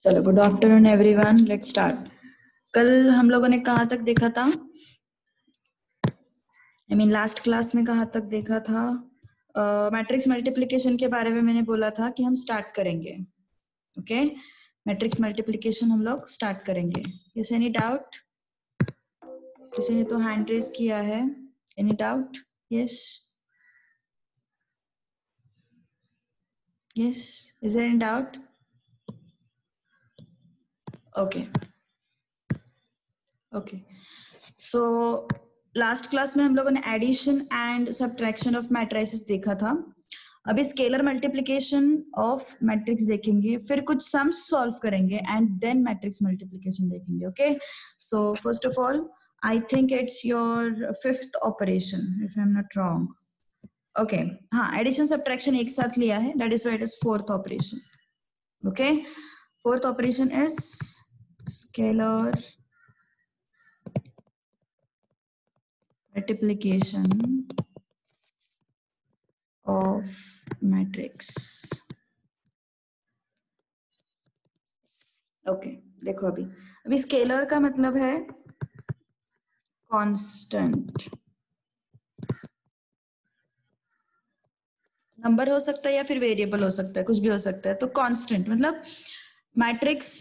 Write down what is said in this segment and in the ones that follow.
चलो, good afternoon everyone, let's start. कल हम लोगों ने कहाँ तक देखा था? लास्ट क्लास में कहाँ तक देखा था? मैट्रिक्स मल्टीप्लिकेशन के बारे में मैंने बोला था कि हम स्टार्ट करेंगे। ओके, मैट्रिक्स मल्टीप्लिकेशन हम लोग स्टार्ट करेंगे। Yes, any doubt? किसी ने तो हैंड रेज किया है। Any doubt? Yes, yes, is there any doubt? Okay, okay. So last class में हम लोगों ने addition and subtraction of matrices देखा था। अभी स्केलर मल्टीप्लिकेशन ऑफ मैट्रिक्स देखेंगे, फिर कुछ सम्स सॉल्व करेंगे एंड देन मैट्रिक्स मल्टीप्लिकेशन देखेंगे। Okay, so first of all I think it's your fifth operation if I am not wrong. Okay, हाँ, addition subtraction एक साथ लिया है, that is why it is fourth operation. Okay, fourth operation is scalar multiplication of matrix. Okay, देखो अभी scalar का मतलब है कांस्टेंट। नंबर हो सकता है या फिर वेरिएबल हो सकता है, कुछ भी हो सकता है। तो कांस्टेंट मतलब मैट्रिक्स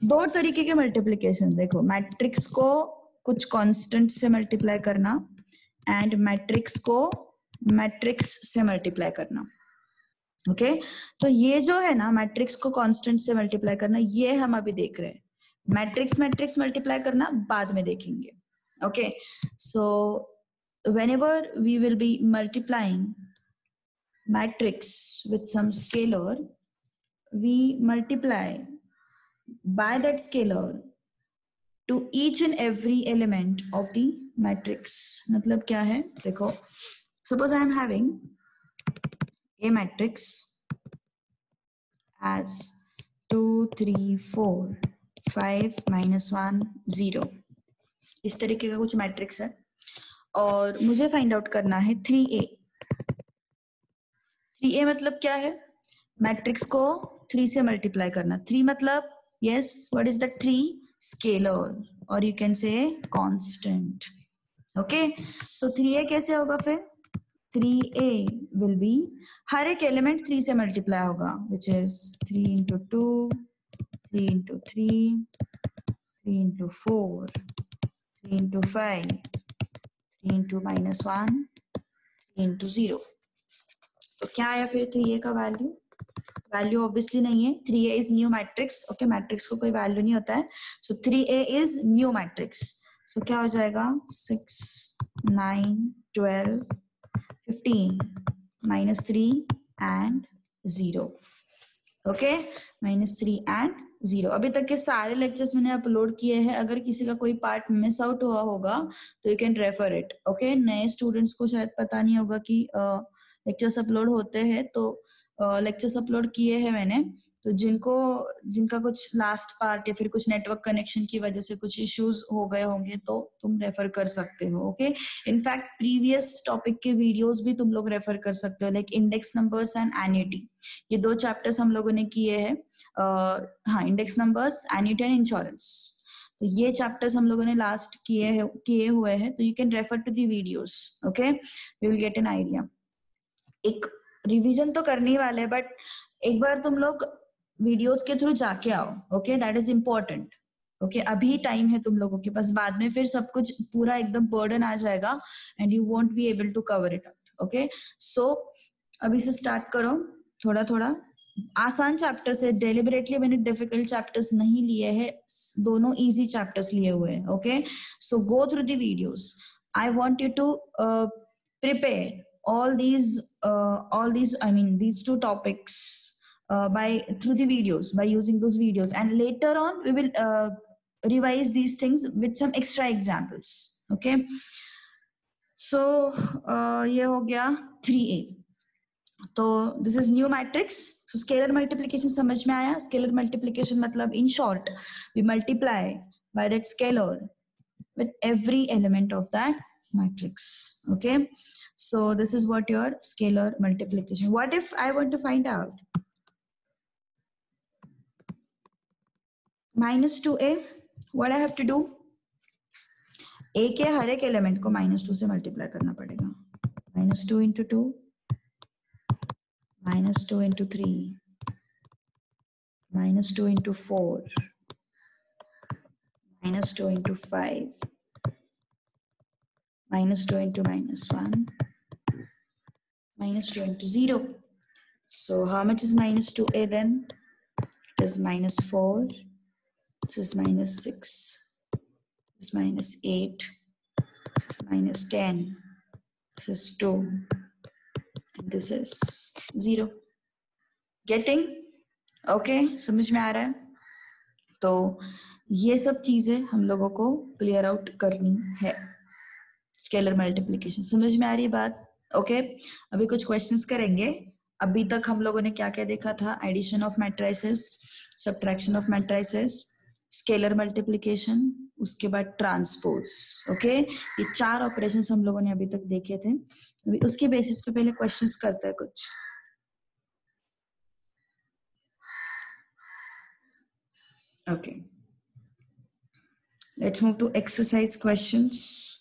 दो तरीके के मल्टीप्लिकेशन। देखो, मैट्रिक्स को कुछ कांस्टेंट से मल्टीप्लाई करना एंड मैट्रिक्स को मैट्रिक्स से मल्टीप्लाई करना। ओके, तो ये जो है ना, मैट्रिक्स को कांस्टेंट से मल्टीप्लाई करना, ये हम अभी देख रहे हैं। मैट्रिक्स मैट्रिक्स मल्टीप्लाई करना बाद में देखेंगे। Okay, so whenever we will be multiplying matrix with some scalar, we multiply by that scalar to each and every element of the matrix. मतलब क्या है? देखो, suppose I am having a matrix as 2 3 4 5 -1 0, इस तरीके का कुछ matrix है और मुझे फाइंड आउट करना है 3a। 3a मतलब क्या है? मैट्रिक्स को 3 से मल्टीप्लाई करना। 3 मतलब, yes, what is the 3? Scalar, और you can say constant. Okay, so 3a कैसे होगा फिर? 3a विल बी, हर एक एलिमेंट 3 से मल्टीप्लाई होगा, which is 3 into 2, 3 into 3, 3 into 4, 3 into 5, 3 into -1, 3 into 0। तो क्या आया फिर 3a का वैल्यू? वैल्यू ऑब्वियसली नहीं है, 3a is new matrix. Okay, matrix को कोई वैल्यू नहीं होता है, सो 3a इज न्यू मैट्रिक्स। सो क्या हो जाएगा? 6 9 12 15 -3 एंड 0। Okay, -3 and 0। अभी तक के सारे लेक्चर्स मैंने अपलोड किए हैं। अगर किसी का कोई पार्ट मिस आउट हुआ होगा तो you can refer it. Okay, नए स्टूडेंट्स को शायद पता नहीं होगा कि लेक्चर्स अपलोड होते हैं, तो लेक्चर्स अपलोड किए हैं मैंने। तो जिनका कुछ लास्ट पार्ट या फिर कुछ नेटवर्क कनेक्शन की वजह से कुछ इश्यूज हो गए होंगे तो तुम रेफर कर सकते हो। ओके, इनफैक्ट प्रीवियस टॉपिक के वीडियोस भी तुम लोग रेफर कर सकते हो, like index numbers and annuity. ये दो चैप्टर्स हम लोगों ने किए हैं। हाँ, index numbers, annuity and insurance, तो ये चैप्टर्स हम लोगों ने लास्ट किए हुए हैं। तो you can refer to the videos. Okay, you will get an idea. एक रिवीजन तो करने वाले हैं, बट एक बार तुम लोग वीडियोस के थ्रू जाके आओ। Okay, that is important. Okay, अभी टाइम है तुम लोगों के पास, बाद में फिर सब कुछ पूरा एकदम बर्डन आ जाएगा and you won't be able to cover it up. Okay, so अभी से स्टार्ट करो, थोड़ा थोड़ा आसान चैप्टर से। डेलिबरेटली मैंने डिफिकल्ट चैप्टर्स नहीं लिए हैं, दोनों इजी चैप्टर्स लिए हुए हैं। Okay, so go through the videos. I want you to prepare all these these two topics by through the videos, by using those videos, and later on we will revise these things with some extra examples. Okay, so ये हो गया 3a। तो this is new matrix. So scalar multiplication समझ में आया? Scalar multiplication मतलब in short we multiply by that scalar with every element of that matrix. Okay, so this is what your scalar multiplication. What if I want to find out minus two A, what I have to do, A के हर एक element को minus two से multiply करना पड़ेगा. Minus two into two, minus two into three, minus two into four, minus two into five, minus 2 into minus 1, minus 2 into 0. So how much is minus 2a then? It is minus 4, this is minus 6, this is minus 8, this is minus 10, this is 2, and this is 0. Getting? Okay, समझ में आ रहा है? तो ये सब चीजें हम लोगों को क्लियर आउट करनी है. स्केलर मल्टीप्लिकेशन समझ में आ रही है बात? ओके, अभी कुछ क्वेश्चंस करेंगे. अभी तक हम लोगों ने क्या क्या देखा था? Addition of matrices, subtraction of matrices, scalar multiplication, उसके बाद ट्रांसपोज. ओके, ये 4 ऑपरेशंस हम लोगों ने अभी तक देखे थे. अभी उसके बेसिस पे पहले क्वेश्चंस करते हैं कुछ. Okay, let's move to exercise questions.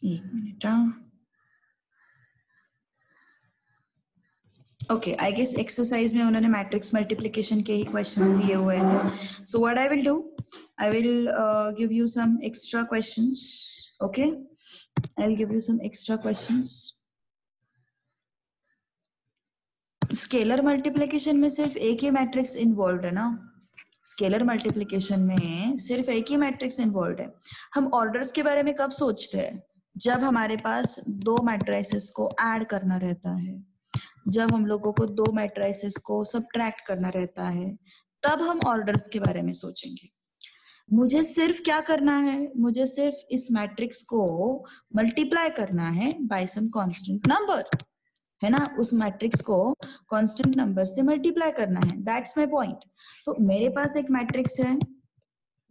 एक minute. Okay, I guess exercise में उन्होंने मैट्रिक्स मल्टीप्लिकेशन के ही क्वेश्चंस दिए हुए हैं. So what I will do, I will give you some extra questions. Okay, I will give you some extra questions. Scalar multiplication में सिर्फ एक ही मैट्रिक्स इन्वॉल्व है ना. स्केलर मल्टीप्लिकेशन में सिर्फ एक ही मैट्रिक्स इन्वॉल्व है. हम ऑर्डर्स के बारे में कब सोचते हैं? जब हमारे पास दो मैट्रिसेस को ऐड करना रहता है, जब हम लोगों को दो मैट्रिसेस को सब्ट्रैक्ट करना रहता है, तब हम ऑर्डर्स के बारे में सोचेंगे. मुझे सिर्फ क्या करना है? मुझे सिर्फ इस मैट्रिक्स को मल्टीप्लाई करना है बाय सम कांस्टेंट नंबर, है ना. उस मैट्रिक्स को कांस्टेंट नंबर से मल्टीप्लाई करना है. That's my point. तो मेरे पास एक मैट्रिक्स है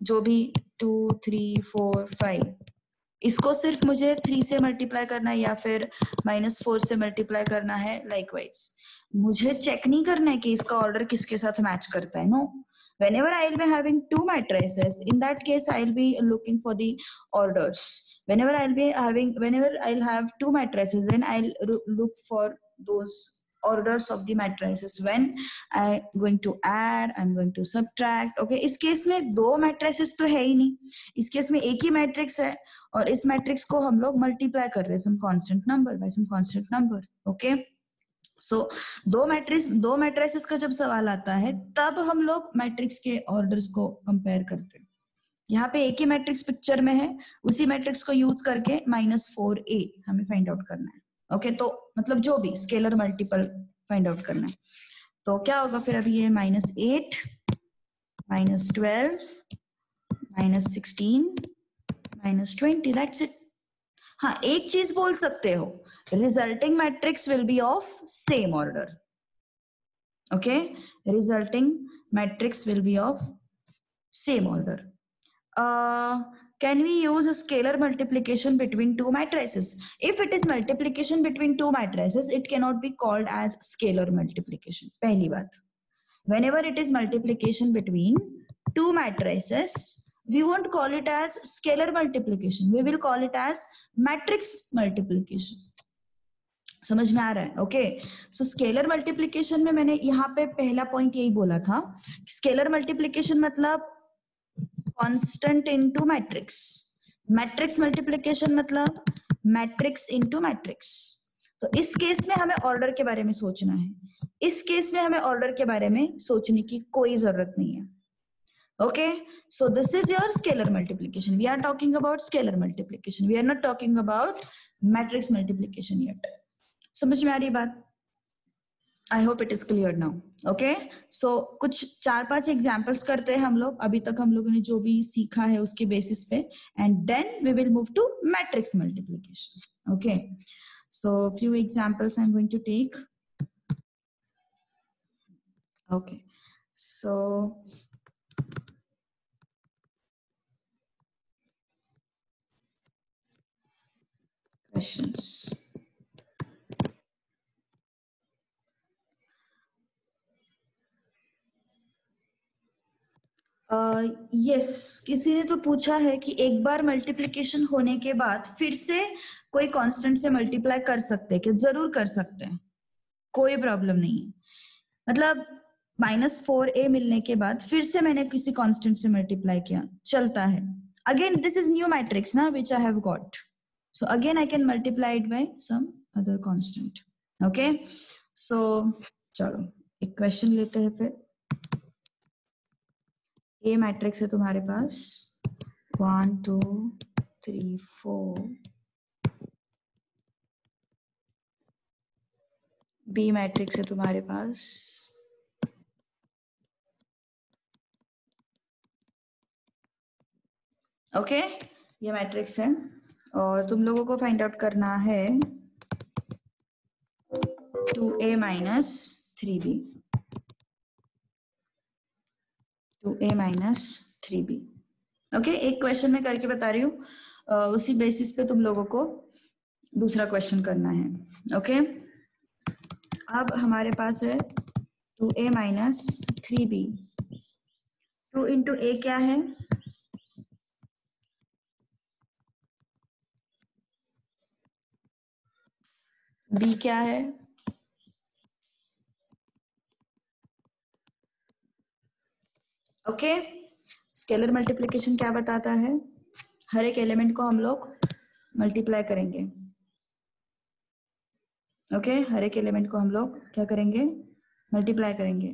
जो भी 2 3 4 5, इसको सिर्फ मुझे 3 से मल्टीप्लाई करना है या फिर -4 से मल्टीप्लाई करना है. लाइकवाइज मुझे चेक नहीं करना है कि इसका ऑर्डर किसके साथ मैच करता है. No, whenever I'll be having two matrices, in that case I'll be looking for the orders. Whenever I'll have two matrices, then I'll look for those orders of the matrices when I'm going to add, I'm going to subtract. Okay, इस case में दो matrices तो है ही नहीं. इस case में एक ही matrix है और इस मैट्रिक्स को हम लोग मल्टीप्लाई कर रहे हैं some constant number by some constant number. Okay, सो दो मैट्रिसेस का जब सवाल आता है तब हम लोग मैट्रिक्स के ऑर्डर्स को कंपेयर करते हैं. यहाँ पे एक ही मैट्रिक्स पिक्चर में है, उसी मैट्रिक्स को यूज करके -4a हमें फाइंड आउट करना है. ओके, तो मतलब जो भी स्केलर मल्टीपल फाइंड आउट करना है. तो क्या होगा फिर? अभी ये -8, -12, -16, -20, दैट्स इट. हाँ, एक चीज बोल सकते हो, resulting matrix will be of same order. Okay, resulting matrix will be of same order. Can we use a scalar multiplication between two matrices? If it is multiplication between two matrices, it cannot be called as scalar multiplication. पहली बात, whenever it is multiplication between two matrices, we won't call it as scalar multiplication. We will call it as matrix multiplication. समझ में आ रहा है? Okay, सो scalar multiplication में मैंने यहाँ पे पहला पॉइंट यही बोला था, स्केलर मल्टीप्लिकेशन मतलब constant into matrix. Matrix multiplication मतलब मैट्रिक्स इनटू मैट्रिक्स. तो इस केस में हमें ऑर्डर के बारे में सोचना है. इस केस में हमें ऑर्डर के बारे में सोचने की कोई जरूरत नहीं है. Okay, so this is your scalar multiplication. We are talking about scalar multiplication. We are not talking about matrix multiplication yet. समझ में आ रही बात? I hope it is clear now. Okay, so कुछ 4-5 एग्जाम्पल्स करते हैं हम लोग. अभी तक हम लोगों ने जो भी सीखा है उसके बेसिस पे, and then we will move to matrix multiplication. Okay, so few examples I am going to take. Okay, so questions. Yes, किसी ने तो पूछा है कि एक बार मल्टीप्लिकेशन होने के बाद फिर से कोई कांस्टेंट से मल्टीप्लाई कर सकते हैं? कि जरूर कर सकते हैं, कोई प्रॉब्लम नहीं है। मतलब -4a मिलने के बाद फिर से मैंने किसी कांस्टेंट से मल्टीप्लाई किया, चलता है। Again this is new matrix ना which I have got, so again I can multiply it by some other constant. Okay, so चलो एक क्वेश्चन लेते हैं फिर। ए मैट्रिक्स है तुम्हारे पास 1 2 3 4, बी मैट्रिक्स है तुम्हारे पास ओके, ये मैट्रिक्स है और तुम लोगों को फाइंड आउट करना है 2a minus 3b, 2a minus 3b। Okay, एक क्वेश्चन मैं करके बता रही हूँ, उसी बेसिस पे तुम लोगों को दूसरा क्वेश्चन करना है। ओके, अब हमारे पास है 2a माइनस 3b। 2 इंटू ए क्या है? b क्या है? ओके, स्केलर मल्टीप्लिकेशन क्या बताता है? हर एक एलिमेंट को हम लोग मल्टीप्लाई करेंगे। ओके, हर एक एलिमेंट को हम लोग क्या करेंगे? मल्टीप्लाई करेंगे।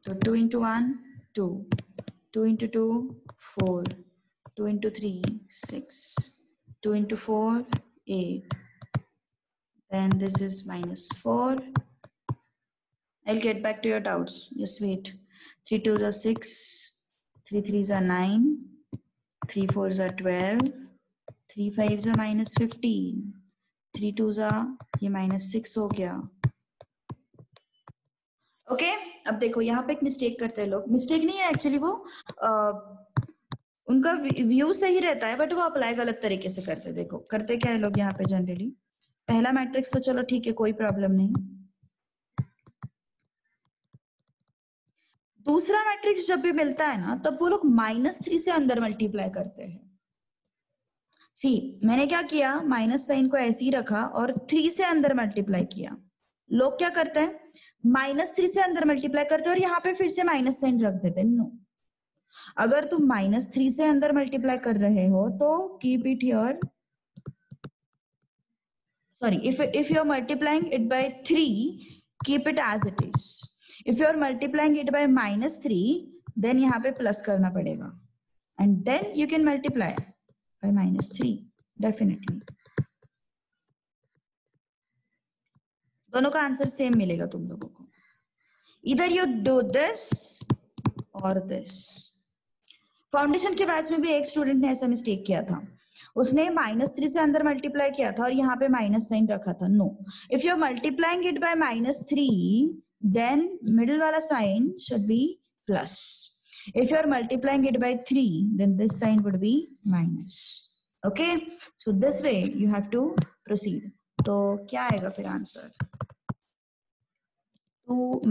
तो 2 into 1 2, 2 into 2 4, 2 into 3 6, 2 into 4 8, then this is -4. I'll get back to your doubts, just wait. 3 2s are 6, 3 3s are 9, 3 4s are 12, 3 5s are -15, 3 2s are ये -6 हो गया। ओके, अब देखो यहाँ पे एक मिस्टेक करते हैं लोग, मिस्टेक नहीं है एक्चुअली, वो उनका व्यू सही रहता है बट वो अप्लाई गलत तरीके से करते। देखो करते क्या है लोग यहाँ पे जनरली, पहला मैट्रिक्स तो चलो ठीक है कोई प्रॉब्लम नहीं, दूसरा मैट्रिक्स जब भी मिलता है ना तब वो लोग -3 से अंदर मल्टीप्लाई करते हैं। सी मैंने क्या किया, माइनस साइन को ऐसे ही रखा और 3 से अंदर मल्टीप्लाई किया। लोग क्या करते हैं, -3 से अंदर मल्टीप्लाई करते हैं और यहाँ पे फिर से माइनस साइन रख देते हैं। नो, अगर तुम -3 से अंदर मल्टीप्लाई कर रहे हो तो keep it here, sorry, if you're multiplying it by 3, keep it as it is. If you're multiplying it by -3, then यहाँ पे प्लस करना पड़ेगा and then you can multiply by -3 definitely। दोनों का आंसर सेम मिलेगा तुम लोगों को, इधर यू डू दिस और दिस। फाउंडेशन के बैच में भी एक स्टूडेंट ने ऐसा मिस्टेक किया था, उसने -3 से अंदर मल्टीप्लाई किया था और यहाँ पे माइनस साइन रखा था। No, if you are multiplying it by -3 then middle वाला sign should be plus, if you are multiplying it by 3 then this sign would be minus. Okay, so this way you have to proceed. तो क्या आएगा फिर answer? 2 -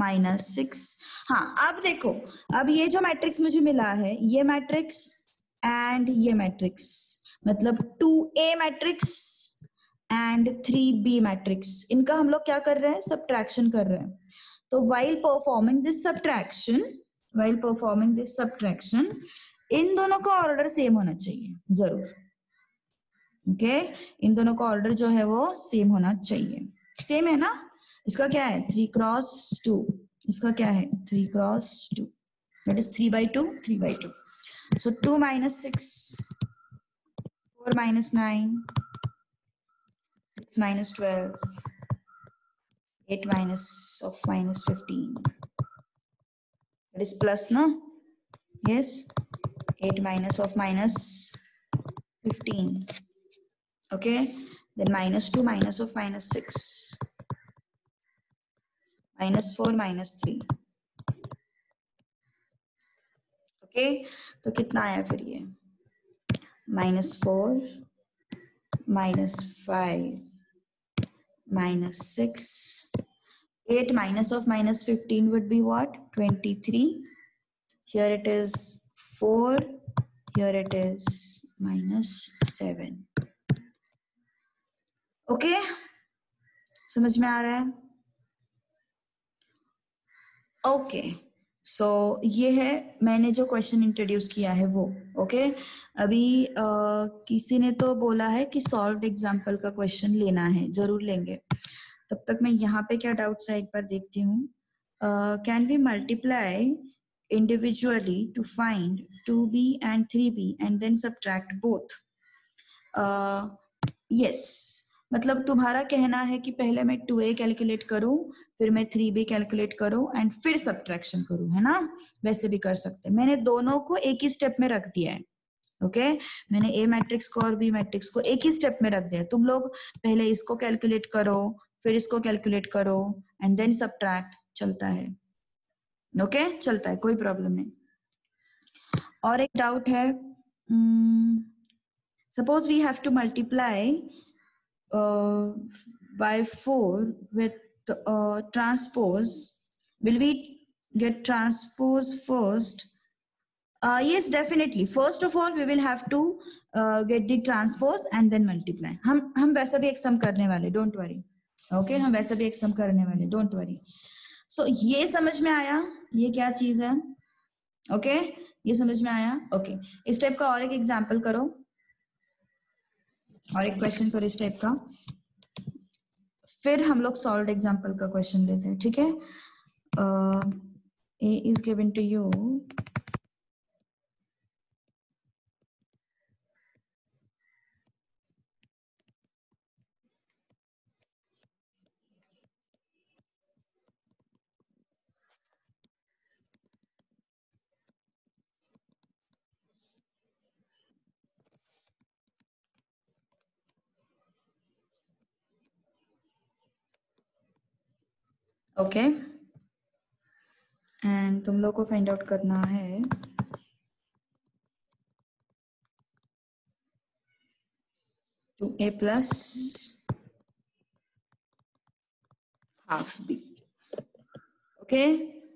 6। हाँ, अब देखो, अब ये जो मैट्रिक्स मुझे मिला है, ये मैट्रिक्स एंड ये मैट्रिक्स, मतलब 2a matrix and 3b matrix, इनका हम लोग क्या कर रहे हैं? सब्ट्रैक्शन कर रहे हैं। तो while performing this subtraction, इन दोनों का ऑर्डर सेम होना चाहिए जरूर। ओके, इन दोनों का ऑर्डर जो है वो सेम होना चाहिए। सेम है ना? इसका क्या है? 3 क्रॉस 2, इसका क्या है? 3 cross 2, that is 3/2 3/2। so 2 - 6, 4 - 9, 6 - 12, 8 of -15, that is plus na? Yes, 8 of -15, okay, then -2 of -6, -4 -3। Okay, तो कितना आया फिर ये? -4, -5, -6. 8 minus of -15 would be what? 23. Here it is 4. Here it is -7. Okay, समझ में आ रहा है? ओके, सो ये है मैंने जो क्वेश्चन इंट्रोड्यूस किया है वो. ओके, अभी किसी ने तो बोला है कि सॉल्व्ड एग्जाम्पल का क्वेश्चन लेना है, जरूर लेंगे. तब तक मैं यहाँ पे क्या डाउट्स है एक बार देखती हूँ. Can we multiply individually to find 2b and 3b and then subtract both? yes, मतलब तुम्हारा कहना है कि पहले मैं 2a कैलकुलेट करूं, फिर मैं 3b कैलकुलेट करूं एंड फिर सब्ट्रैक्शन करूं, है ना? वैसे भी कर सकते हैं. मैंने दोनों को एक ही स्टेप में रख दिया है. ओके, मैंने ए मैट्रिक्स को और बी मैट्रिक्स को एक ही स्टेप में रख दिया. तुम लोग पहले इसको कैलकुलेट करो, फिर इसको कैलकुलेट करो एंड देन सब्ट्रैक्ट. चलता है. ओके, चलता है, कोई प्रॉब्लम नहीं. और एक डाउट है, suppose we have to multiply by 4 with transpose. Will we get transpose first? Yes, definitely. First of all, we will have to get the transpose and then multiply. हम वैसा भी एक सम करने वाले, don't worry. Okay, हम वैसा भी एक सम करने वाले, don't worry. So ये समझ में आया, ये क्या चीज है? Okay, ये समझ में आया? Okay, इस टाइप का और एक एग्जाम्पल करो, और एक क्वेश्चन करो इस टाइप का, फिर हम लोग सॉल्व्ड एग्जाम्पल का क्वेश्चन लेते हैं. ठीक है? A is given to you. Okay, and तुम लोग को फाइंड आउट करना है 2a plus half b. Okay,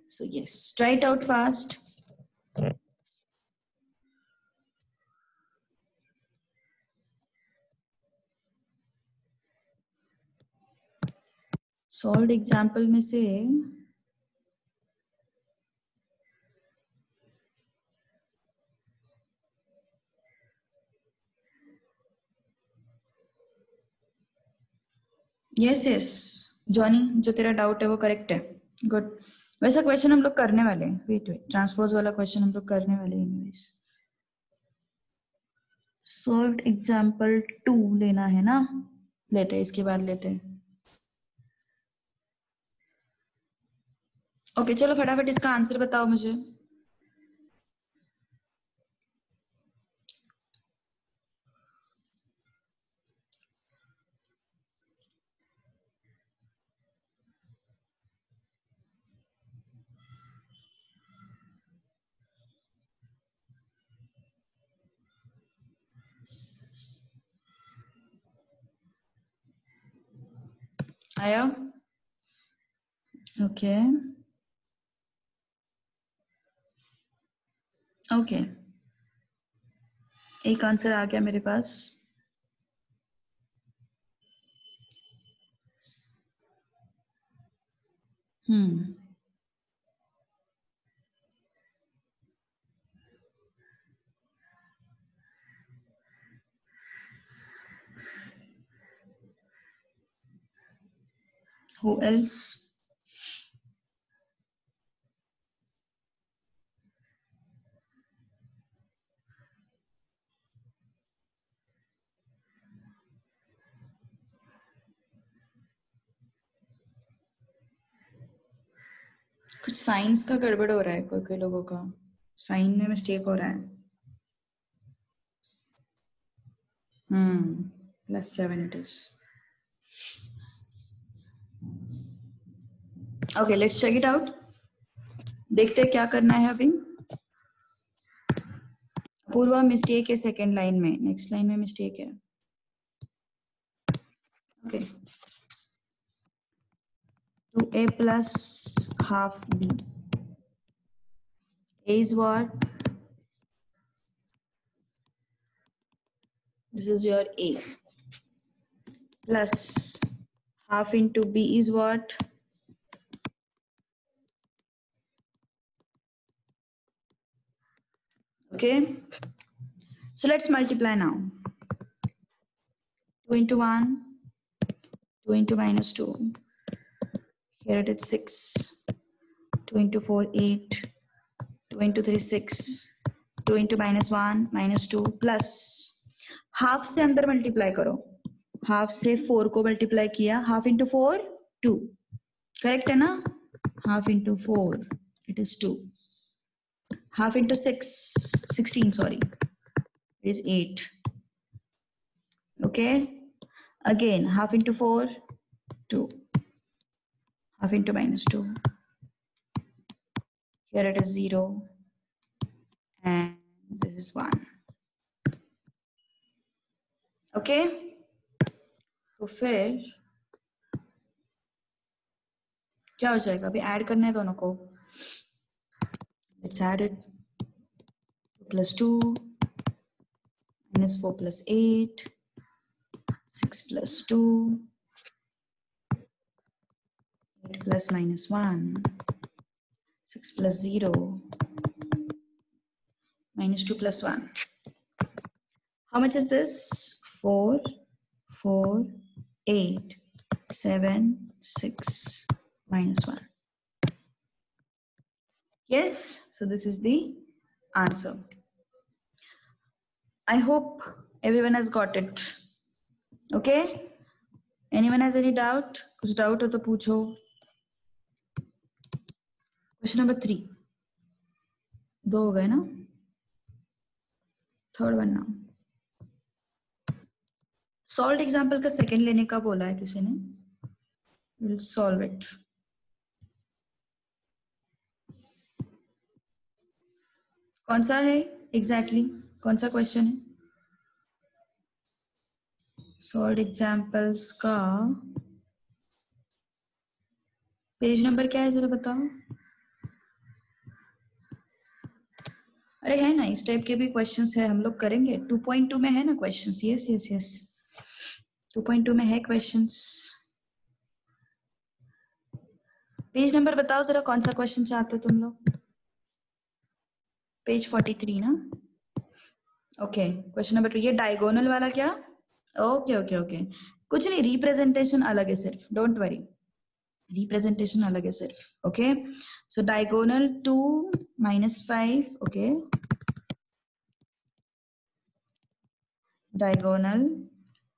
so yes, try it out fast. Solved example में से यस यस जॉनी, जो तेरा डाउट है वो करेक्ट है. गुड. वैसा क्वेश्चन हम लोग करने वाले हैं. वेट वेट, ट्रांसपोज वाला क्वेश्चन हम लोग करने वाले हैं. एनीवेज, सॉल्व्ड एग्जाम्पल 2 लेना है ना? लेते हैं, इसके बाद लेते हैं. ओके, चलो फटाफट इसका आंसर बताओ मुझे. आया? ओके ओके, एक आंसर आ गया मेरे पास. Who else? कुछ साइंस का गड़बड़ हो रहा है, कोई कोई लोगों का साइन में मिस्टेक हो रहा है. +7 it is. Okay, let's check it out. देखते हैं क्या करना है अभी. अपूर्वा मिस्टेक है सेकेंड लाइन में, नेक्स्ट लाइन में मिस्टेक है. Okay, 2a plus half b. A is what? This is your A. Plus half into b is what? Okay. So let's multiply now. 2 into 1, 2 into minus 2. Here it is 6. 2 into 4, 8. 2 into 3, 6. 2 into minus 1, minus 2. Plus half से अंदर multiply करो. Half से 4 को multiply किया. Half into 4, 2. Correct है ना? Half into 4, it is 2. Half into 6, 16, sorry, is 8. Okay. Again, half into 4, 2. Half into minus 2. Here it is 0. And this is 1. Okay. तो फिर क्या हो जाएगा? अभी ऐड करना है दोनों को. Let's add it. 2 plus 2 minus 4 plus 8. 6 plus 2. 8 plus minus 1. 6 plus 0. Minus 2 plus 1. How much is this? 4, 4, 8, 7, 6, minus 1. Yes, so this is the answer. I hope everyone has got it. Okay? Anyone has any doubt? कुछ doubt हो तो पूछो. Question number 3. 2 हो गए ना? Third one now. Solved example का second लेने का बोला है किसी ने. We'll solve it. कौन सा है exactly? कौन सा question है? Solved examples का पेज नंबर क्या है जरा बताओ. अरे है ना, इस टाइप के भी क्वेश्चंस है, हम लोग करेंगे. 2.2 में है ना क्वेश्चंस. यस यस यस, 2.2 में है क्वेश्चंस. पेज नंबर बताओ जरा, कौन सा क्वेश्चन चाहते हो तुम लोग. पेज 43 ना. Okay, question number 2. ये डायगोनल वाला क्या? ओके ओके ओके, कुछ नहीं, रिप्रेजेंटेशन अलग है सिर्फ. डोंट वरी, रिप्रेजेंटेशन अलग है सिर्फ. Okay, so diagonal 2 minus 5. Okay, diagonal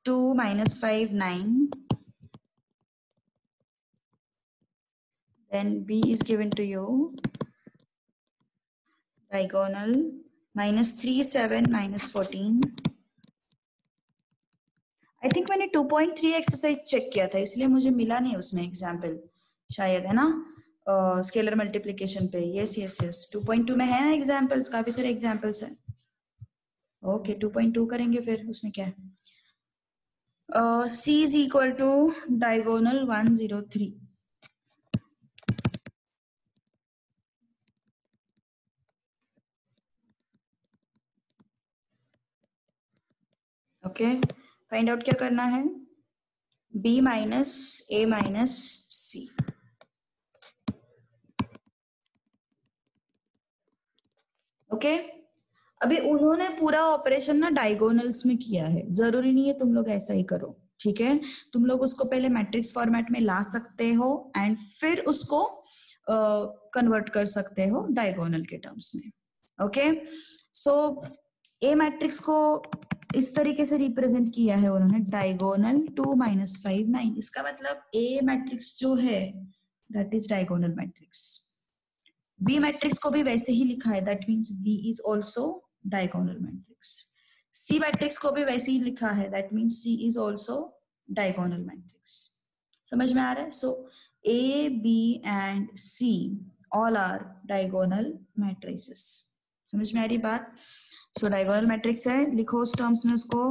2 minus 5, 9. Then B is given to you. Diagonal minus 3, 7, minus 14. I think मैंने 2.3 एक्सरसाइज चेक किया था, इसलिए मुझे मिला नहीं उसमें एग्जाम्पल, शायद, है ना, स्केलर मल्टीप्लिकेशन पे. यस यस यस, 2.2 में है ना एग्जाम्पल्स, काफी सारे एग्जाम्पल्स हैं. ओके, 2.2 करेंगे फिर, उसमें क्या है. C is equal to diagonal 103. Okay, find out क्या करना है. B minus A minus C. Okay, अभी उन्होंने पूरा ऑपरेशन ना डायगोनल्स में किया है, जरूरी नहीं है तुम लोग ऐसा ही करो. ठीक है, तुम लोग उसको पहले मैट्रिक्स फॉर्मेट में ला सकते हो एंड फिर उसको कन्वर्ट कर सकते हो डायगोनल के टर्म्स में. ओके, सो ए मैट्रिक्स को इस तरीके से रिप्रेजेंट किया है उन्होंने, डायगोनल 2 minus 5, 9. इसका मतलब ए मैट्रिक्स जो है that is diagonal matrix. B matrix को भी वैसे ही लिखा है, that means B is also diagonal matrix. C matrix को भी वैसे ही लिखा है, that means C is also diagonal matrix. समझ में आ रहा है? So A, B and C all are diagonal matrices. समझ में आ रही बात? सो डायगोनल मैट्रिक्स है, लिखो उस टर्म्स में उसको।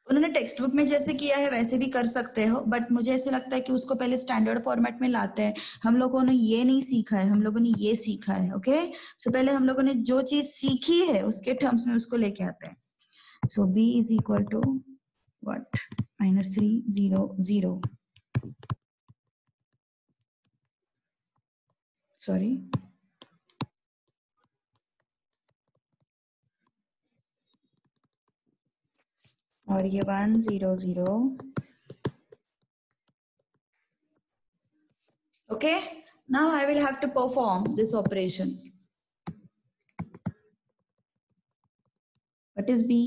उन्होंने टेक्स्ट बुक में जैसे किया है वैसे भी कर सकते हो, बट मुझे ऐसे लगता है कि उसको पहले स्टैंडर्ड फॉर्मेट में लाते हैं। हम लोगों ने ये नहीं सीखा है, हम लोगों ने ये सीखा है। ओके, सो पहले हम लोगों ने जो चीज सीखी है उसके टर्म्स में उसको लेके आते हैं। So b is equal to what, -3 0 0, sorry, और ये 1 0 0। Okay, now I will have to perform this operation. What is b?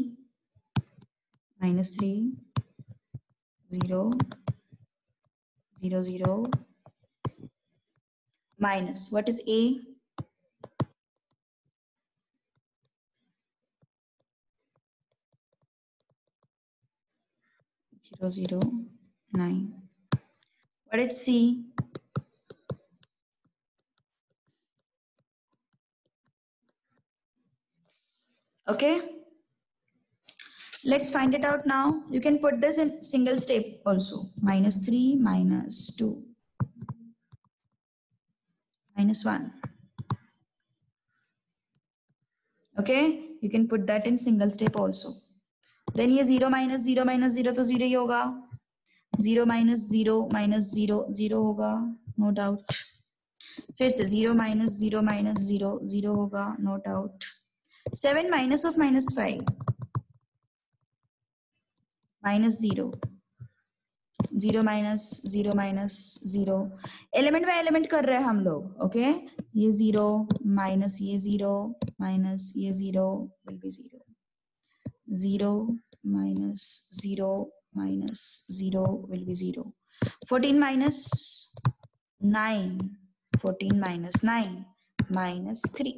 -3 0 0 0 minus what is a? 0 0 9. What is c? Okay, let's find it out now. You can put this in single step also. -3 -2 -1. Okay, you can put that in single step also. Then ये 0 minus 0 minus 0 तो 0 ही होगा। 0 minus 0 minus 0 0 होगा, no doubt। फिर से 0 minus 0 minus 0 0 होगा, no doubt। 7 minus of -5 minus 0 0 minus 0 minus 0, element by element कर रहे हैं हम लोग। ओके, ये 0 माइनस ये 0 माइनस ये 0 will be 0, 0 minus 0 minus 0 will be 0। 14 minus 9, 14 minus 9 minus 3,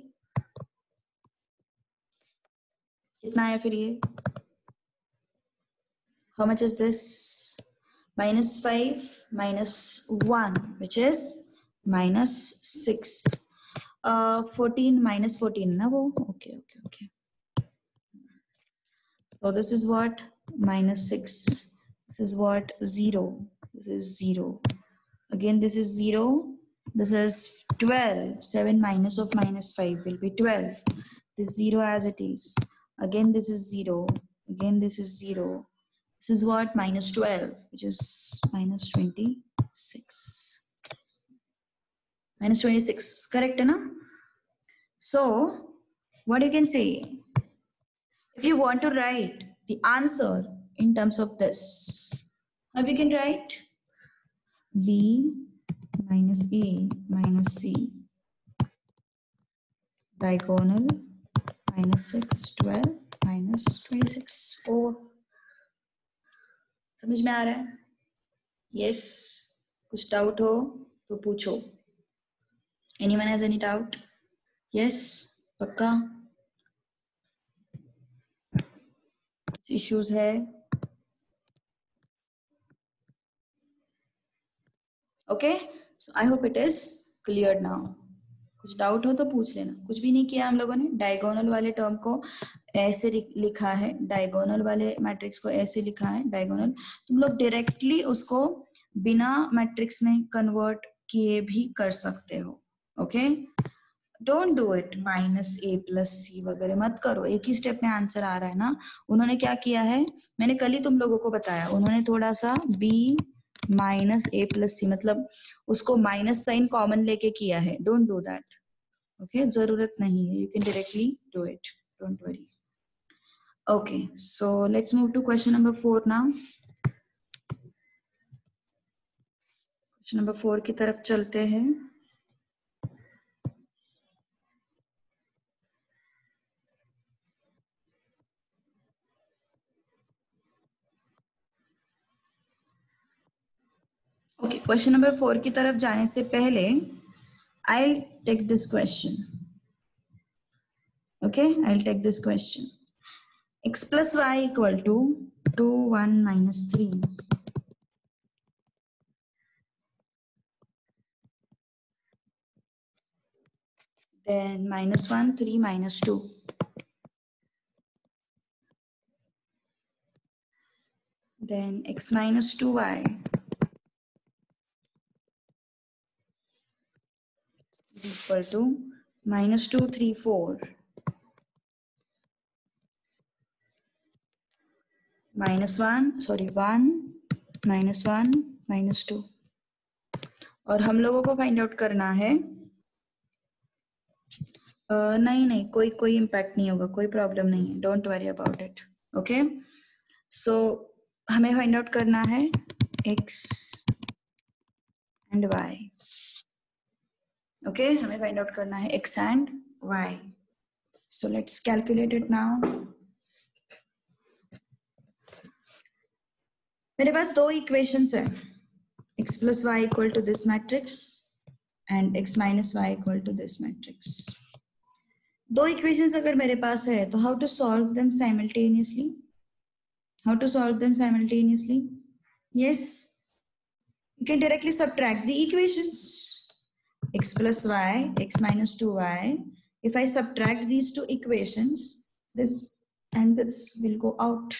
कितना है फिर ये? How much is this? -5 minus 1 which is -6। 14 minus 14 ना वो, okay okay okay। So this is what, -6, this is what, 0, this is 0, again this is 0, this is 12, 7 minus of -5 will be 12, this 0 as it is, again this is 0, again this is 0, this is what, -12 which is -26, -26, correct na? So what you can say, if you want to write the answer in terms of this, how we can write? B minus A minus C diagonal -6 12 -26 4। समझ में आ रहा है? Yes, कुछ doubt हो तो पूछो। Anyone has any doubt? Yes, पक्का? इश्यूज है? Okay, so I hope it is clear now. कुछ डाउट हो तो पूछ लेना। कुछ भी नहीं किया हम लोगों ने, डायगोनल वाले टर्म को ऐसे लिखा है, डायगोनल वाले मैट्रिक्स को ऐसे लिखा है, डायगोनल। तुम लोग डायरेक्टली उसको बिना मैट्रिक्स में कन्वर्ट किए भी कर सकते हो। Okay, don't do it -a + c वगैरह मत करो, एक ही स्टेप में आंसर आ रहा है ना। उन्होंने क्या किया है, मैंने कल ही तुम लोगों को बताया, उन्होंने थोड़ा सा b -a + c मतलब उसको माइनस साइन कॉमन लेके किया है। डोंट डू दैट, ओके, जरूरत नहीं है, you can directly do it, don't worry. Okay, so let's move to question number 4 now. Question number 4 की तरफ चलते हैं। ओके, क्वेश्चन नंबर 4 की तरफ जाने से पहले I'll take this question. Okay, I'll take this question. X plus y equal to 2 1 minus 3 then -1 3 -2, then x minus 2y is equal to -2 3 4 -1 sorry 1 -1 -2, और हम लोगों को फाइंड आउट करना है नहीं कोई इम्पैक्ट नहीं होगा, कोई प्रॉब्लम नहीं है, don't worry about it. Okay, so हमें फाइंड आउट करना है x एंड y। ओके, हमें फाइंड आउट करना है x and y। So let's calculate it now. मेरे पास दो इक्वेशंस है, x plus y equal to this matrix and x minus y equal to this matrix। दो इक्वेशंस अगर मेरे पास है तो how to solve them simultaneously? How to solve them simultaneously? Yes, you can directly subtract the equations. X plus y, x minus 2y. If I subtract these two equations, this and this will go out.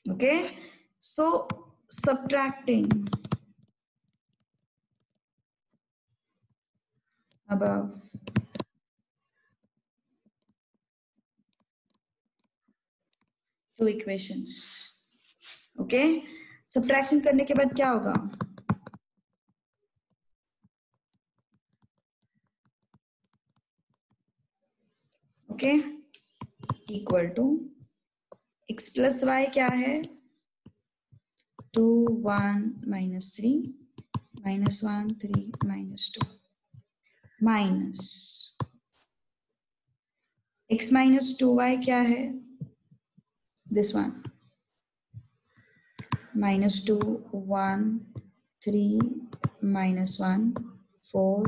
Okay, so subtracting above two equations. Okay, subtraction करने के बाद क्या होगा? Okay, equal to x plus y क्या है? 2 1 -3 -1 3 -2 minus x minus 2y क्या है? This one -2 1 3 -1 4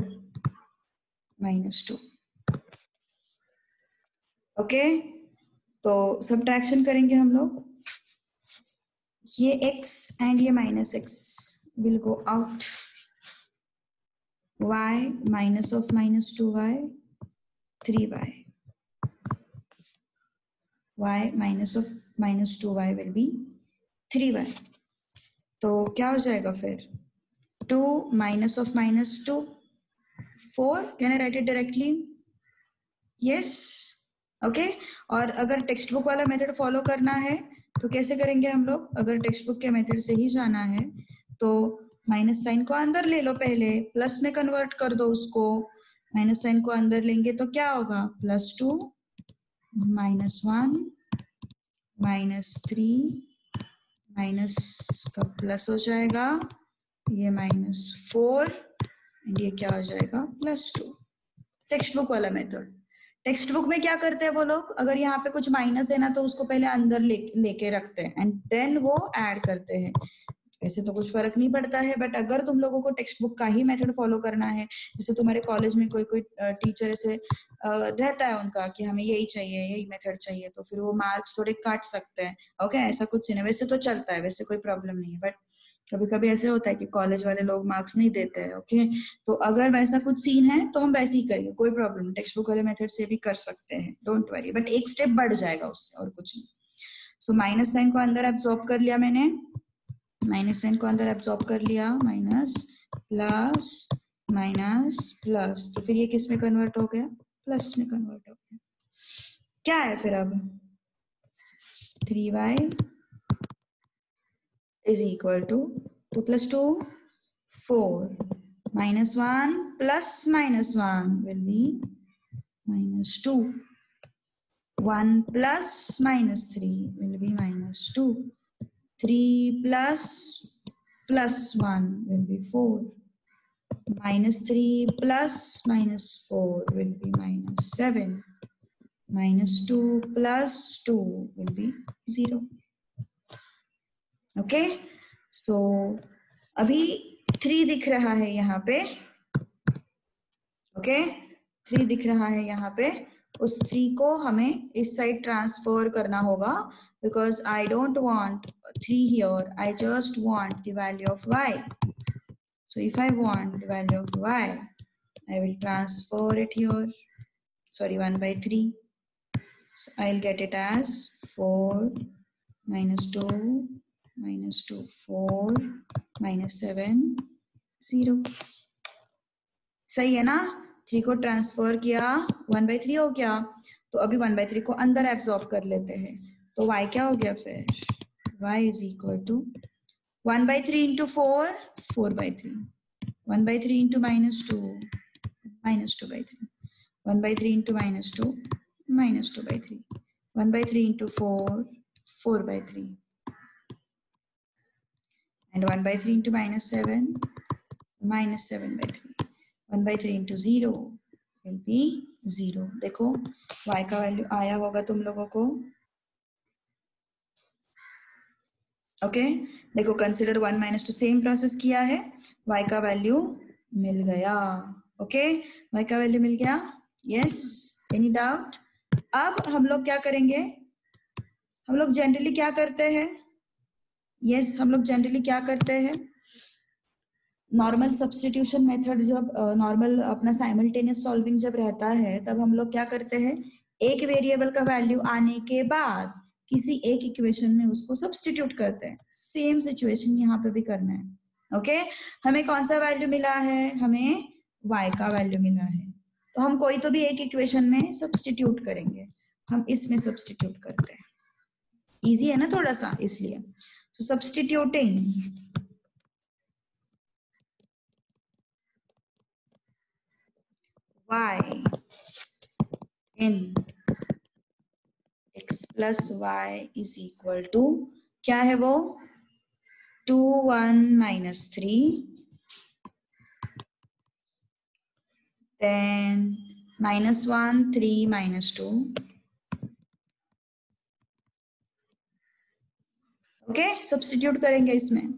-2। Okay, तो सब्ट्रैक्शन करेंगे हम लोग, ये x एंड ये -x will go out, y minus of -2y 3y, y minus of -2y will be 3y। तो क्या हो जाएगा फिर? 2 minus of -2 4। Can I right it directly? Yes, okay. और अगर टेक्स्ट बुक वाला मेथड फॉलो करना है तो कैसे करेंगे हम लोग? अगर टेक्स्ट बुक के मेथड से ही जाना है तो माइनस साइन को अंदर ले लो, पहले प्लस में कन्वर्ट कर दो उसको। माइनस साइन को अंदर लेंगे तो क्या होगा? +2 -1 -3 माइनस का प्लस हो जाएगा, ये -4 एंड ये क्या हो जाएगा? +2। टेक्स्ट बुक वाला मेथड। टेक्स्ट बुक में क्या करते हैं वो लोग? अगर यहाँ पे कुछ माइनस है ना तो उसको पहले अंदर लेके रखते हैं एंड देन वो ऐड करते हैं। वैसे तो कुछ फर्क नहीं पड़ता है, बट अगर तुम लोगों को टेक्स्ट बुक का ही मेथड फॉलो करना है, जैसे तुम्हारे कॉलेज में कोई टीचर ऐसे रहता है उनका कि हमें यही चाहिए, यही मेथड चाहिए, तो फिर वो मार्क्स थोड़े काट सकते हैं। ओके, ऐसा कुछ नहीं, वैसे तो चलता है, वैसे कोई प्रॉब्लम नहीं है, बट कभी कभी ऐसे होता है कि कॉलेज वाले लोग मार्क्स नहीं देते हैं। ओके, तो अगर वैसा कुछ सीन है तो हम वैसे ही करेंगे, कोई प्रॉब्लम नहीं, टेक्स्ट बुक वाले मेथड से भी कर सकते हैं, डोंट वरी, बट एक स्टेप बढ़ जाएगा उससे और कुछ नहीं। सो माइनस साइन को अंदर एब्जॉर्ब कर लिया मैंने, माइनस साइन को अंदर एब्जॉर्ब कर लिया, माइनस प्लस माइनस प्लस, तो फिर ये किस में कन्वर्ट हो गया? प्लस में कन्वर्ट हो गया। क्या है फिर अब? 3y is equal to 2 plus 2 4 -1 plus -1 will be -2, 1 plus -3 will be -2, 3 plus 1 will be 4, -3 plus -4 will be -7, -2 plus 2 will be 0। Okay, so अभी 3 दिख रहा है यहाँ पे। ओके, 3 दिख रहा है यहाँ पे, उस 3 को हमें इस साइड ट्रांसफर करना होगा, because I don't want 3 here, I just want the value of y। So if I want the value of y, I will transfer it here. Sorry, 1 by 3. So I'll get it as 4 minus 2 minus 2, 4 minus 7, 0. सही है ना? 3 को transfer किया 1 by 3 हो गया. तो अभी 1 by 3 को अंदर एब्जॉर्ब कर लेते हैं. तो y क्या हो गया फिर? y is equal to 1 by 3 into 4, 4 by 3. 1 by 3 into minus 2, minus 2 by 3. 1 by 3 into minus 2, minus 2 by 3. 1 by 3 into 4, 4 by 3. And 1 by 3 into minus 7, minus 7 by 3. 1 by 3 into 0 will be 0. देखो y का value आया होगा तुम लोगों को. Okay देखो consider 1 minus 2 same process किया है. y का वैल्यू मिल गया. ओके y का वैल्यू मिल गया. Yes any doubt? अब हम लोग क्या करेंगे? हम लोग जनरली क्या करते हैं? यस हम लोग जनरली क्या करते हैं? नॉर्मल सब्स्टिट्यूशन मेथड जब नॉर्मल अपना साइमल्टेनियस सॉल्विंग जब रहता है तब हम लोग क्या करते हैं? एक वेरिएबल का वैल्यू आने के बाद किसी एक इक्वेशन में उसको सब्स्टिट्यूट करते हैं. सेम सिचुएशन यहाँ पे भी करना है. ओके हमें कौन सा वैल्यू मिला है? हमें y का वैल्यू मिला है. तो हम कोई तो भी एक इक्वेशन में सब्स्टिट्यूट करेंगे. हम इसमें सब्स्टिट्यूट करते हैं. इजी है ना थोड़ा सा, इसलिए. सो substituting y in x plus y is equal to क्या है वो? 2 1 minus 3 then minus 1 3 minus 2. Okay substitute करेंगे इसमें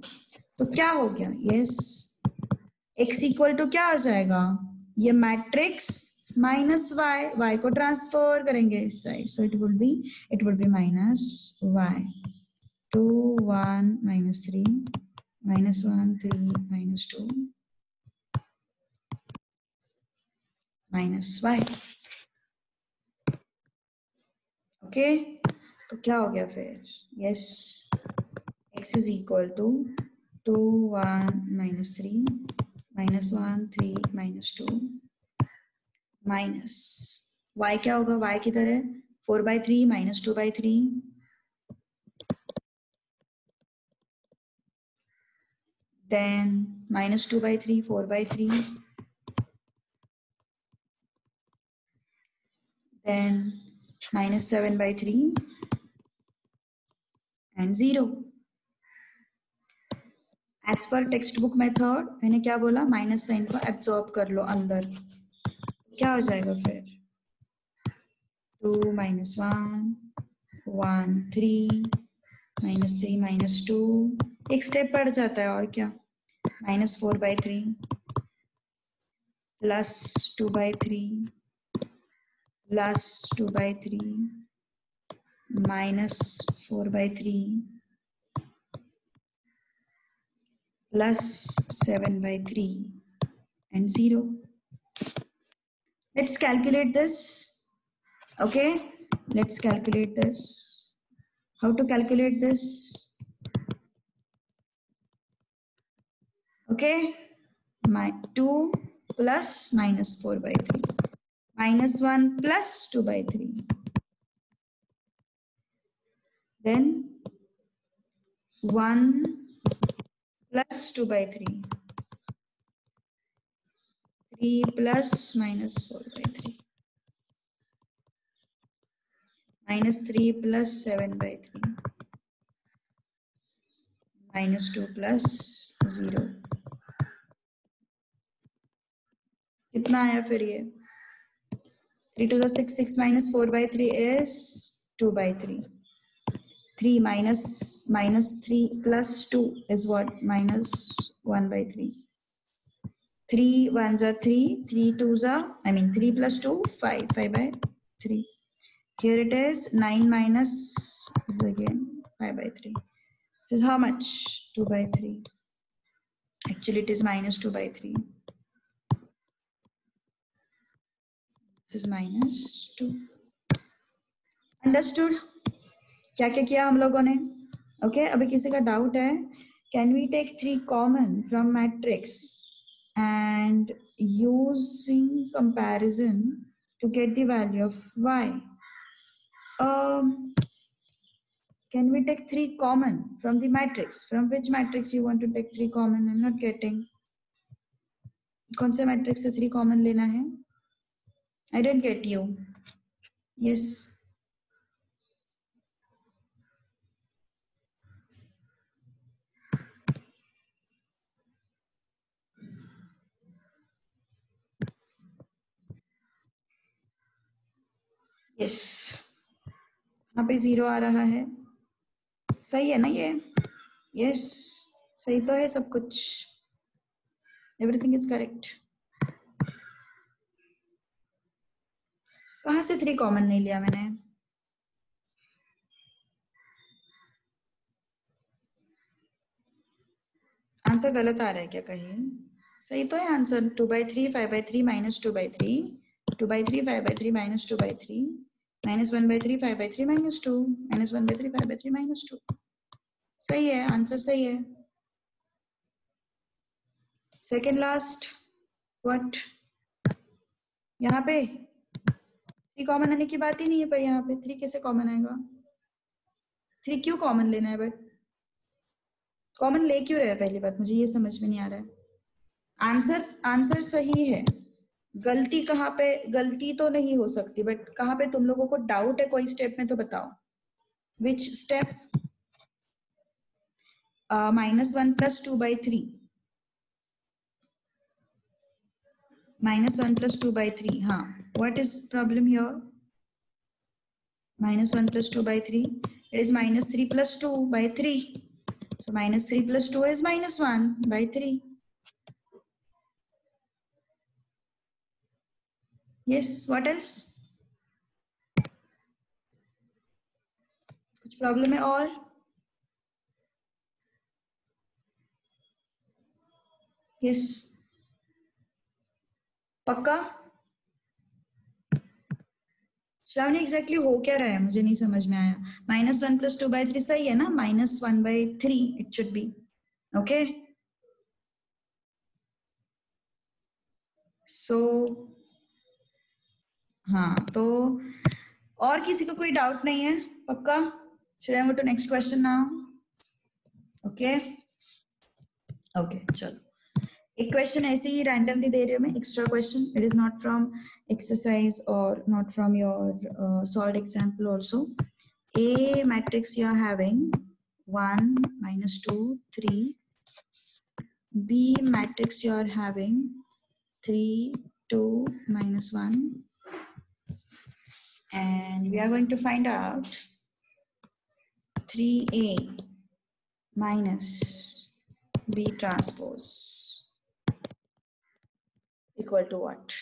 तो क्या हो गया? यस x इक्वल टू क्या हो जाएगा? ये मैट्रिक्स माइनस y को ट्रांसफर करेंगे इस side. So it will be minus y 2 1 minus 3 minus 1 3 minus 2 minus y. Okay तो क्या हो गया फिर? Yes x is equal to 2 1 minus 3 minus 1 3 minus 2 minus y क्या होगा? y की तरह 4 by 3 minus 2 by 3 then minus 2 by 3 4 by 3 then minus 7 by 3 and 0. As per textbook method मैंने क्या बोला? माइनस साइन को एब्जॉर्ब कर लो अंदर. क्या हो जाएगा फिर? 2 minus 1 1 3 minus 3 minus 2 एक स्टेप बढ़ जाता है और क्या? minus 4 by 3 plus 2 by 3 plus 2 by 3 minus 4 by 3 plus 7 by 3 and 0. Let's calculate this. Okay, let's calculate this. How to calculate this? Okay, my 2 plus minus 4 by 3 minus 1 plus 2 by 3 then 1 plus 2 by 3 3 plus minus 4 by 3 minus 3 plus 7 by 3 minus 2 plus 0. कितना आया फिर ये? 3 to the 6 6 minus 4 by 3 is 2 by 3. 3 minus 3 plus 2 is what? Minus 1 by 3. 3 1s are 3, 3 2s are, 3 plus 2, 5, 5 by 3. Here it is 9 minus is again 5 by 3. This is how much? 2 by 3. Actually it is minus 2 by 3. This is -2। Understood? क्या क्या किया हम लोगों ने? Okay अभी किसी का doubt है? Can we take 3 common from matrix and using comparison to get the value of y? Can we take 3 common from the matrix? From which matrix you want to take 3 common? I'm not getting. कौन से matrix से 3 common लेना है? I didn't get you. Yes. Yes. यहाँ पे 0 आ रहा है। सही है ना ये? Yes. सही तो है सब कुछ। Everything is correct. कहाँ से 3 कॉमन नहीं लिया मैंने? आंसर गलत आ रहा है क्या कहीं? सही तो है आंसर। 2/3 5/3 -2/3 2/3 5/3 -2/3 -1/3 5/3 -2 -1/3 5/3 -2। सही है आंसर, सही है। Second last what? यहाँ पे 3 कॉमन आने की बात ही नहीं है, पर यहाँ पे 3 कैसे कॉमन आएगा? 3 क्यों कॉमन लेना है? बट कॉमन ले क्यों रहे हैं? पहली बात मुझे ये समझ में नहीं आ रहा है। आंसर सही है। गलती कहाँ पे? गलती तो नहीं हो सकती, बट कहाँ पे तुम लोगों को डाउट है कोई स्टेप में तो बताओ। Which step? -1 + 2/3 -1 + 2/3। हाँ, what is problem here? -1 + 2/3 it is -3 + 2/3, so -3 + 2 is -1/3। yes, what else? कुछ प्रॉब्लम है और? yes, पक्का? श्रावणी एग्जैक्टली हो क्या रहा है मुझे नहीं समझ में आया। -1 + 2/3 सही है ना? -1/3 इट शुड बी ओके। सो हाँ, तो और किसी को कोई डाउट नहीं है? पक्का? Should I go to next question now? Okay okay चलो, एक क्वेश्चन ऐसे ही रैंडमली दे रही हूँ मैं, extra question. It is not from exercise और not from your solve example also. A matrix you are having 1 -2 3, B matrix you are having 3 2 -1, and we are going to find out 3A minus B transpose equal to what?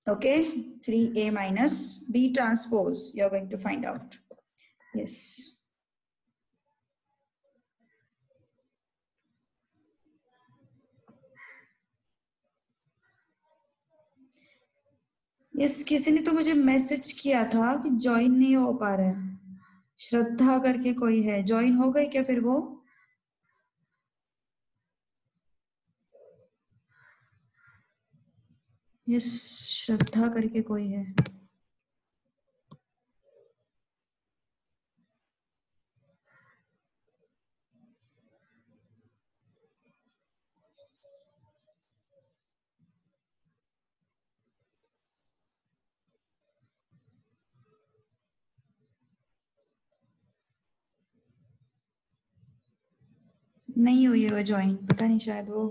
Okay, 3A minus B transpose you are going to find out. Yes. Yes, किसी ने तो मुझे message किया था कि join नहीं हो पा रहा है। श्रद्धा करके कोई है, ज्वाइन हो गई क्या फिर वो? यस, श्रद्धा करके कोई है। नहीं हुई है वो ज्वाइन, पता नहीं, शायद वो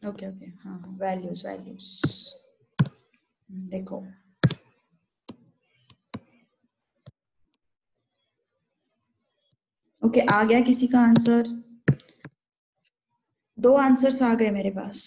ओके ओके। हाँ, वैल्यूज देखो, ओके आ गया किसी का आंसर? 2 आंसर्स आ गए मेरे पास।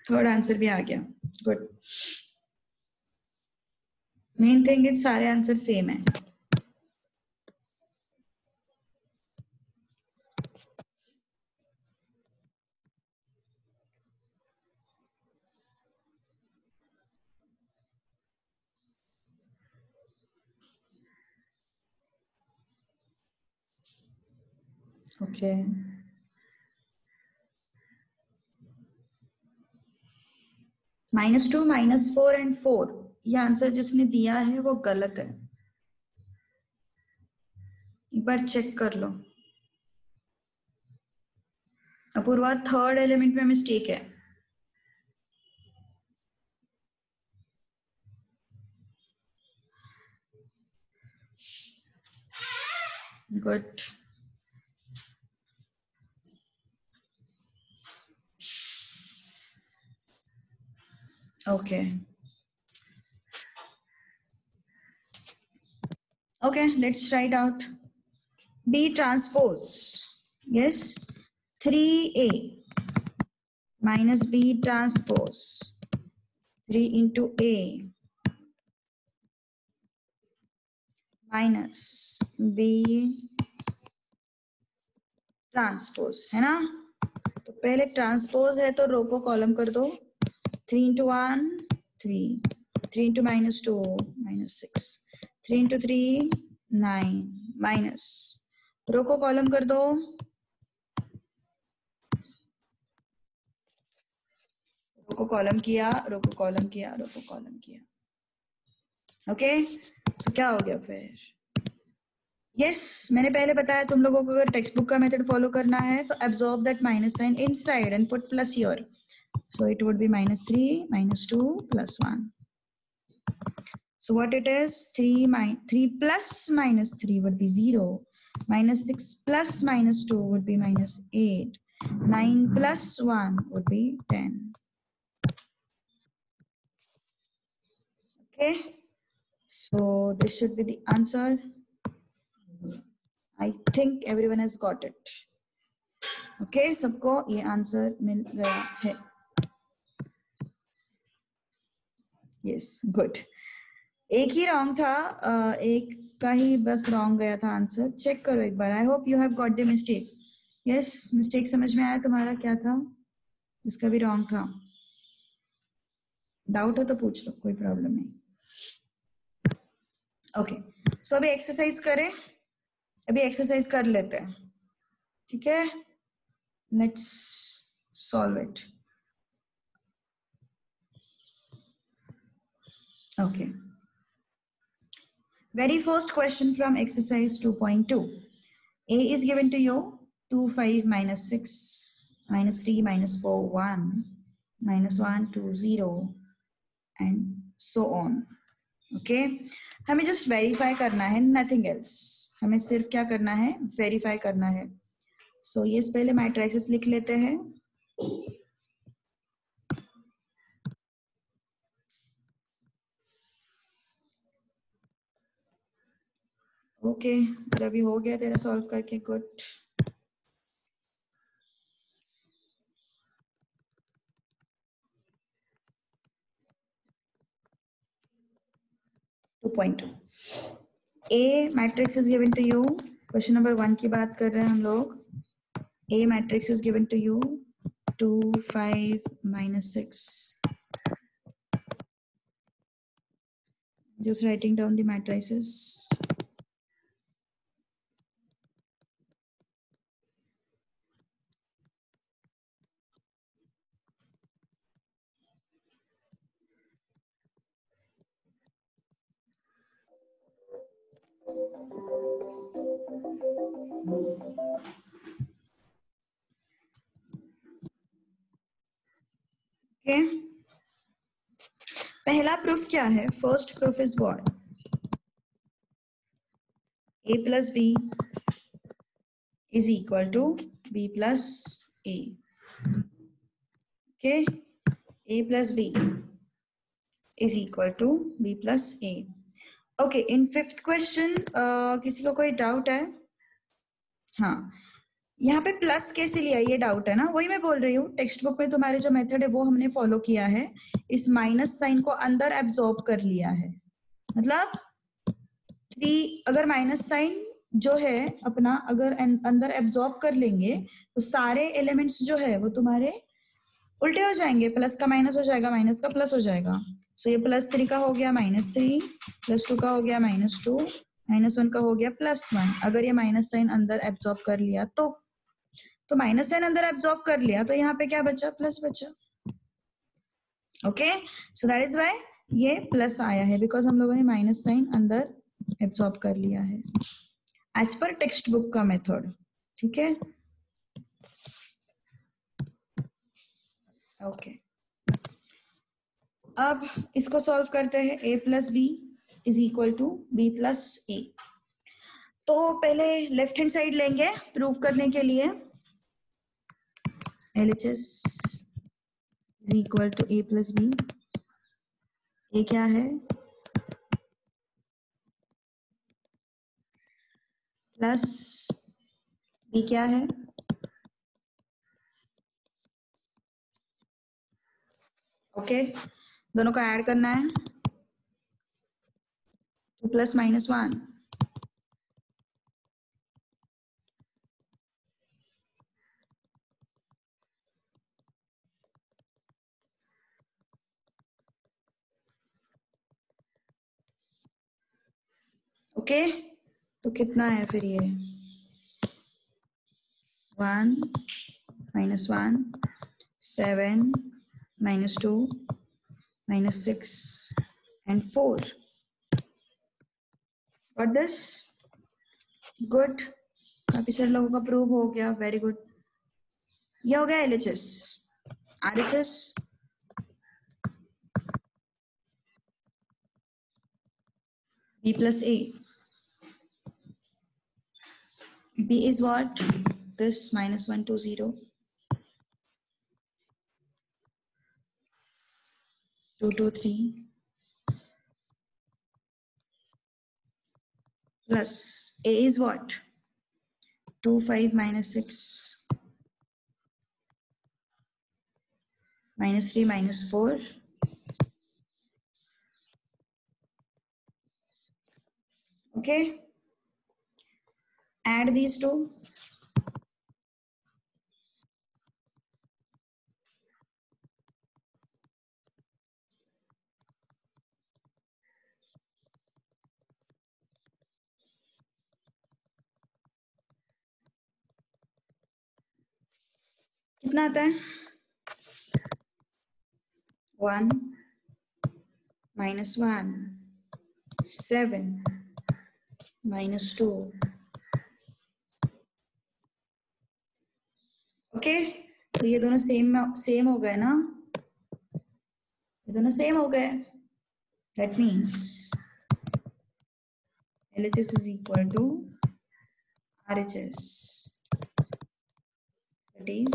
थर्ड आंसर भी आ गया, गुड। मेन थिंग इज सारे आंसर सेम है। ओके, -2, -4 एंड 4, ये आंसर जिसने दिया है वो गलत है, एक बार चेक कर लो। अपूर्वा, थर्ड एलिमेंट में मिस्टेक है। Good, okay okay, let's write out B transpose, yes, 3A minus B transpose 3 into A minus B transpose, है ना। तो पहले ट्रांसपोज है तो रो को कॉलम कर दो, 3 into 1 3, 3 into -2 -6, 3 into 3 9 माइनस, रो को कॉलम कर दो, रो को कॉलम किया, रो को कॉलम किया, रो को कॉलम किया। ओके, सो क्या हो गया फिर? यस, मैंने पहले बताया तुम लोगों को अगर टेक्स्ट बुक का मेथड फॉलो करना है तो absorb that minus sign inside and put plus here, so it would be -3 -2 +1. So what it is, 3 plus -3 would be 0, -6 plus -2 would be -8, 9 plus 1 would be 10. Okay, so this should be the answer. I think everyone has got it. Okay, सबको ये answer मिल गया है। Yes, good. एक ही wrong था, एक का ही बस wrong गया था आंसर। चेक करो एक बार। I hope you have got the mistake. Yes, mistake समझ में आया तुम्हारा क्या था? इसका भी रॉन्ग था। डाउट हो तो पूछ लो, कोई प्रॉब्लम नहीं। ओके, सो अभी एक्सरसाइज करें, अभी एक्सरसाइज कर लेते हैं, ठीक है? Let's solve it. Okay, very first question from exercise 2.2. A is given to you 2 5 -6 -3 -4 1 -1 2 0 and so on. Okay, हमें जस्ट वेरीफाई करना है, नथिंग एल्स। हमें सिर्फ क्या करना है? वेरीफाई करना है। सो ये पहले मैट्रिसेस लिख लेते हैं। ओके, रवि हो गया तेरा सॉल्व करके, good. A matrix is given to you, question number 1 की बात कर रहे हैं हम लोग। A matrix is given to you 2 5 -6. Just writing down the matrices. Okay, पहला प्रूफ क्या है? First proof is what? A plus B is equal to B plus A. Okay, A plus B is equal to B plus A. Okay, in fifth question किसी को कोई doubt है? हाँ, यहाँ पे प्लस कैसे लिया ये डाउट है ना, वही मैं बोल रही हूँ। टेक्स्ट बुक में तुम्हारे जो मेथड है वो हमने फॉलो किया है, इस माइनस साइन को अंदर एब्जॉर्ब कर लिया है। मतलब 3 अगर माइनस साइन जो है अपना अगर अंदर एब्जॉर्ब कर लेंगे तो सारे एलिमेंट्स जो है वो तुम्हारे उल्टे हो जाएंगे, प्लस का माइनस हो जाएगा, माइनस का प्लस हो जाएगा। सो ये +3 का हो गया -3, +2 का हो गया -2, -1 का हो गया +1। अगर ये माइनस साइन अंदर एब्जॉर्ब कर लिया तो माइनस साइन अंदर एब्जॉर्ब कर लिया तो यहाँ पे क्या बचा, प्लस बचा। Okay, so that is why ये प्लस आया है, बिकॉज हम लोगों ने माइनस साइन अंदर एब्जॉर्ब कर लिया है एज पर टेक्स्ट बुक का मेथड। ठीक है, ओके। अब इसको सॉल्व करते हैं। a + b = b + a। तो पहले लेफ्ट हैंड साइड लेंगे प्रूव करने के लिए। LHS = a + b। a क्या है, प्लस b क्या है, ओके। दोनों को ऐड करना है, 2 + -1। ओके, तो कितना है फिर ये, 1 -1 7 -2 -6 and 4। Got this? गुड, काफी सारे लोगों का प्रूव हो गया, वेरी गुड। ये हो गया LHS। RHS b + a। b is what, this -120 223 plus a is what, 25 - 6 -3 -4। Okay, add these two। कितना आता है, 1 -1 7 -2। ओके, तो ये दोनों सेम हो गए ना, ये दोनों सेम हो गए। That means LHS = RHS, that is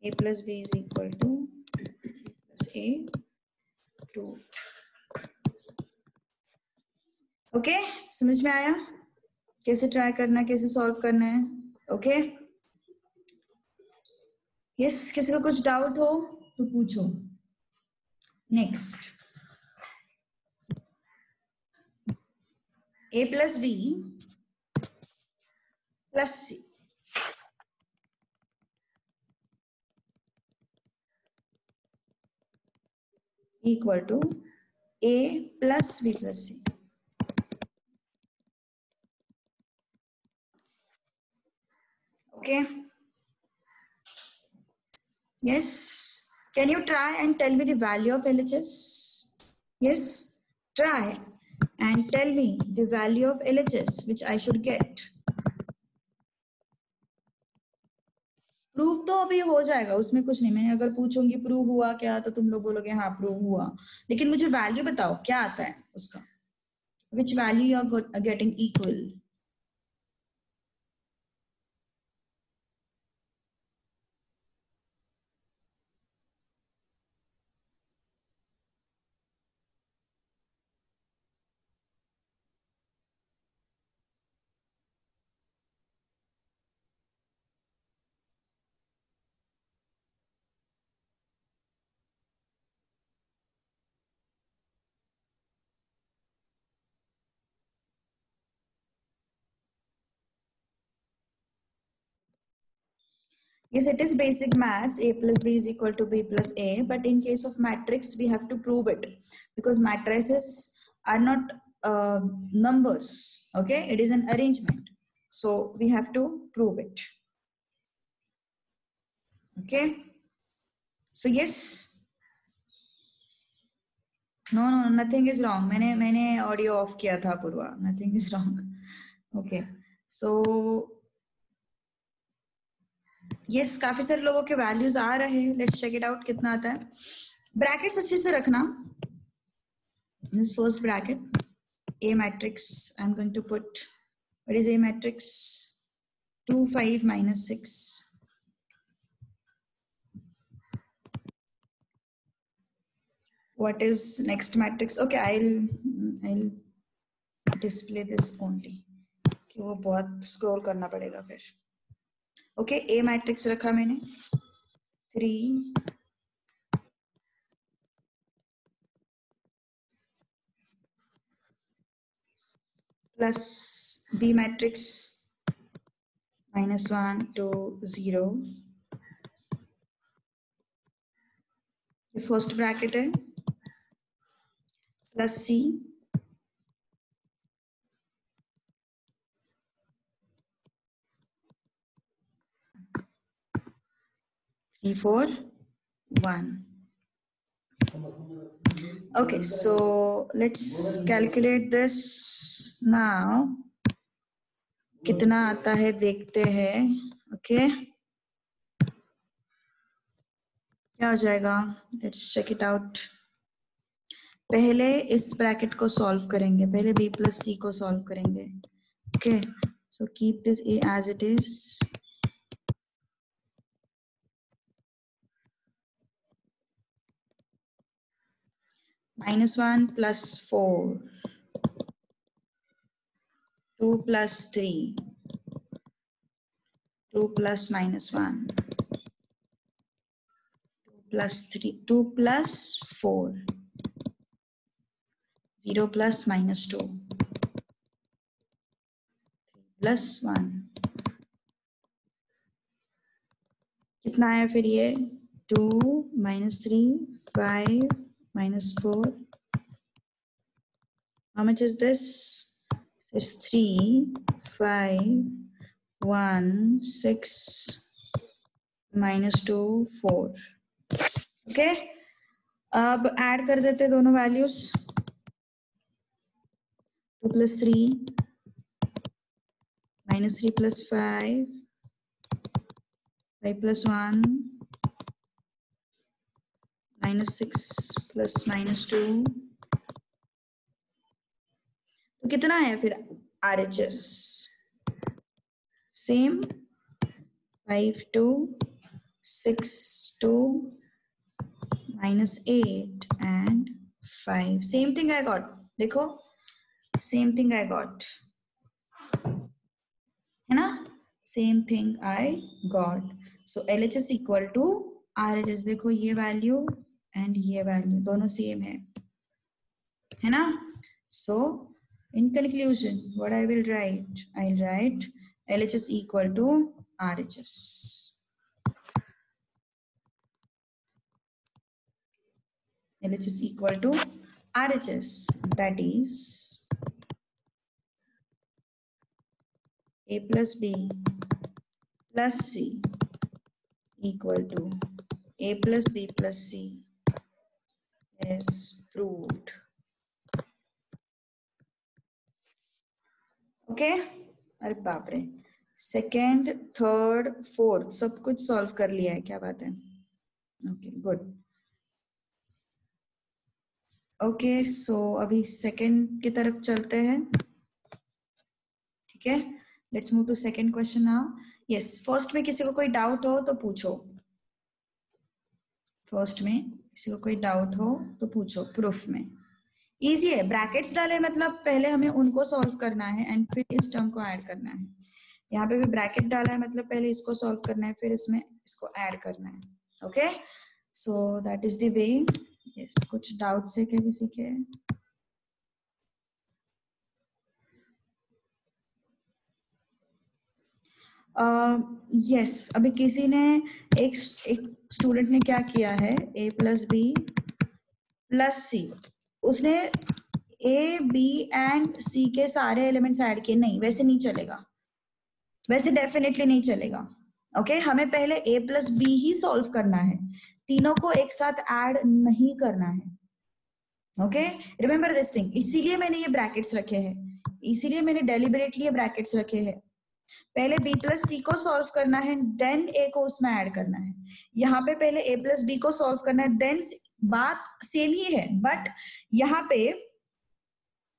a + b = a proved। Okay, समझ में आया कैसे ट्राई करना है, कैसे सॉल्व करना है। ओके, यस, किसी का कुछ डाउट हो तो पूछो। Next, a + b + c = a + b + c। Okay, yes, can you try and tell me the value of LHS? Yes, try and tell me the value of LHS which I should get। Prove तो अभी हो जाएगा, उसमें कुछ नहीं। मैं अगर पूछूंगी प्रूव हुआ क्या तो तुम लोग बोलोगे हाँ प्रूव हुआ, लेकिन मुझे वैल्यू बताओ क्या आता है उसका, which value you are getting equal। Yes, it is basic maths. A plus B is equal to B plus A. But in case of matrix, we have to prove it because matrices are not numbers. Okay, it is an arrangement. So we have to prove it. Okay. So yes. No, nothing is wrong. मैंने audio off किया था पूर्वा. Nothing is wrong. Okay. So yes, काफी सारे लोगों के values आ रहे हैं. Let's check it out कितना आता है. Brackets अच्छे से रखना. This first bracket, A matrix. I'm going to put, what is A matrix? 2, 5, minus 6. What is next matrix? Okay, I'll display this only. कि वो बहुत scroll करना पड़ेगा फिर. Okay, A matrix रखा मैंने. 3, plus B matrix minus 1 to 0. The first bracket है plus C 3, 4, 1. Okay, so let's calculate this now. कितना आता है देखते हैं. Okay, क्या हो जाएगा? Let's check it out. पहले इस ब्रैकेट को सॉल्व करेंगे. पहले b plus c को सॉल्व करेंगे. Okay, so keep this a as it is. Minus 1 plus 4. 2 plus 3. 2 plus minus 1. 2 plus 3. 2 plus 4. 0 plus minus 2. 3 plus 1. कितना आया फिर ये? 2 minus 3 5 minus 4. How much is this? It's 3 5 1 6 minus 2 4. Okay, अब add कर देते दोनों values. 2 plus 3 minus 3 plus 5 5 plus 1 minus 6 plus minus 2. तो कितना है फिर RHS? Same 5 2 6 2 minus 8 and 5. Same thing I got. देखो, same thing I got. है ना? Same thing I got. So LHS equal to RHS. देखो ये value and ये value दोनों same है ना? So in conclusion, what I will write? I'll write LHS equal to RHS. LHS equal to RHS. That is A plus B plus C equal to A plus B plus C is proved. Okay? अरे बाप रे. Second, third, fourth सब कुछ solve कर लिया है. क्या बात है. Okay, good. ओके, सो अभी सेकेंड की तरफ चलते हैं. ठीक है, let's move to second question now. Yes, first में किसी को कोई डाउट हो तो पूछो. फर्स्ट में किसी को कोई डाउट हो तो पूछो. प्रूफ में इजी है. ब्रैकेट्स डाले मतलब पहले हमें उनको सॉल्व करना है एंड फिर इस टर्म को ऐड करना है. यहाँ पे भी ब्रैकेट डाला है मतलब पहले इसको सॉल्व करना है फिर इसमें इसको ऐड करना है. Okay, so that is the way. Yes, कुछ डाउट्स है क्या किसी के? यस, अभी किसी ने एक स्टूडेंट ने क्या किया है, a प्लस बी प्लस सी, उसने ए बी एंड सी के सारे एलिमेंट्स ऐड किए। नहीं, वैसे नहीं चलेगा, वैसे डेफिनेटली नहीं चलेगा। ओके हमें पहले a प्लस बी ही सॉल्व करना है, तीनों को एक साथ ऐड नहीं करना है। ओके रिमेंबर दिस थिंग, इसीलिए मैंने ये ब्रैकेट्स रखे हैं, इसीलिए मैंने डेलिबरेटली ये ब्रैकेट्स रखे हैं। पहले b प्लस सी को सॉल्व करना है, देन a को उसमें ऐड करना है। यहाँ पे पहले a प्लस बी को सॉल्व करना है, देन बात सेम ही है, बट यहाँ पे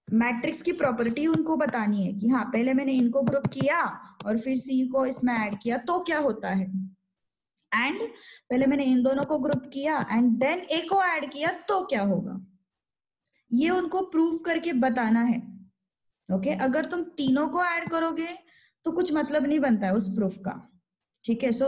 मैट्रिक्स की प्रॉपर्टी उनको बतानी है कि हाँ पहले मैंने इनको ग्रुप किया और फिर सी को इसमें ऐड किया तो क्या होता है, एंड पहले मैंने इन दोनों को ग्रुप किया एंड देन ए को ऐड किया तो क्या होगा, ये उनको प्रूव करके बताना है। ओके अगर तुम तीनों को ऐड करोगे तो कुछ मतलब नहीं बनता है उस प्रूफ का। ठीक है, सो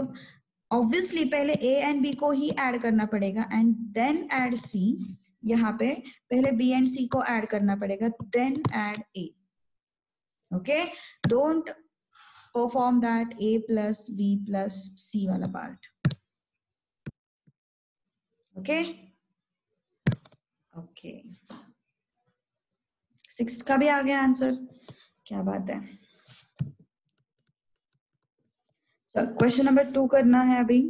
ऑब्वियसली पहले ए एंड बी को ही ऐड करना पड़ेगा एंड देन ऐड सी। यहाँ पे पहले बी एंड सी को ऐड करना पड़ेगा, then add A. Okay don't perform that a plus B plus C वाला पार्ट। ओके ओके, सिक्स्थ का भी आ गया आंसर, क्या बात है। चलो क्वेश्चन नंबर 2 करना है अभी।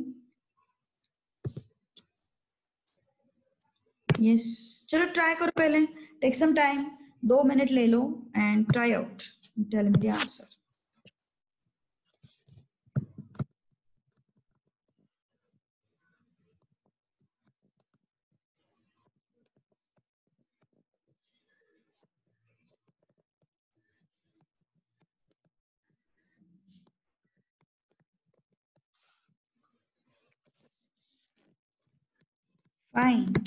यस चलो ट्राई करो, पहले टेक सम टाइम, 2 मिनट ले लो and try out, tell me the answer. Find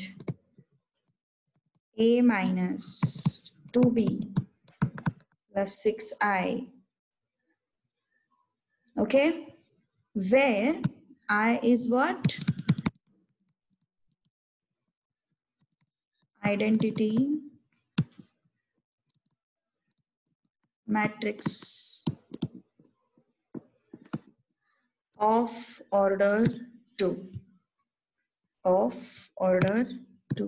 a minus 2b plus 6i, okay, where I is what? Identity matrix of order 2, of order 2.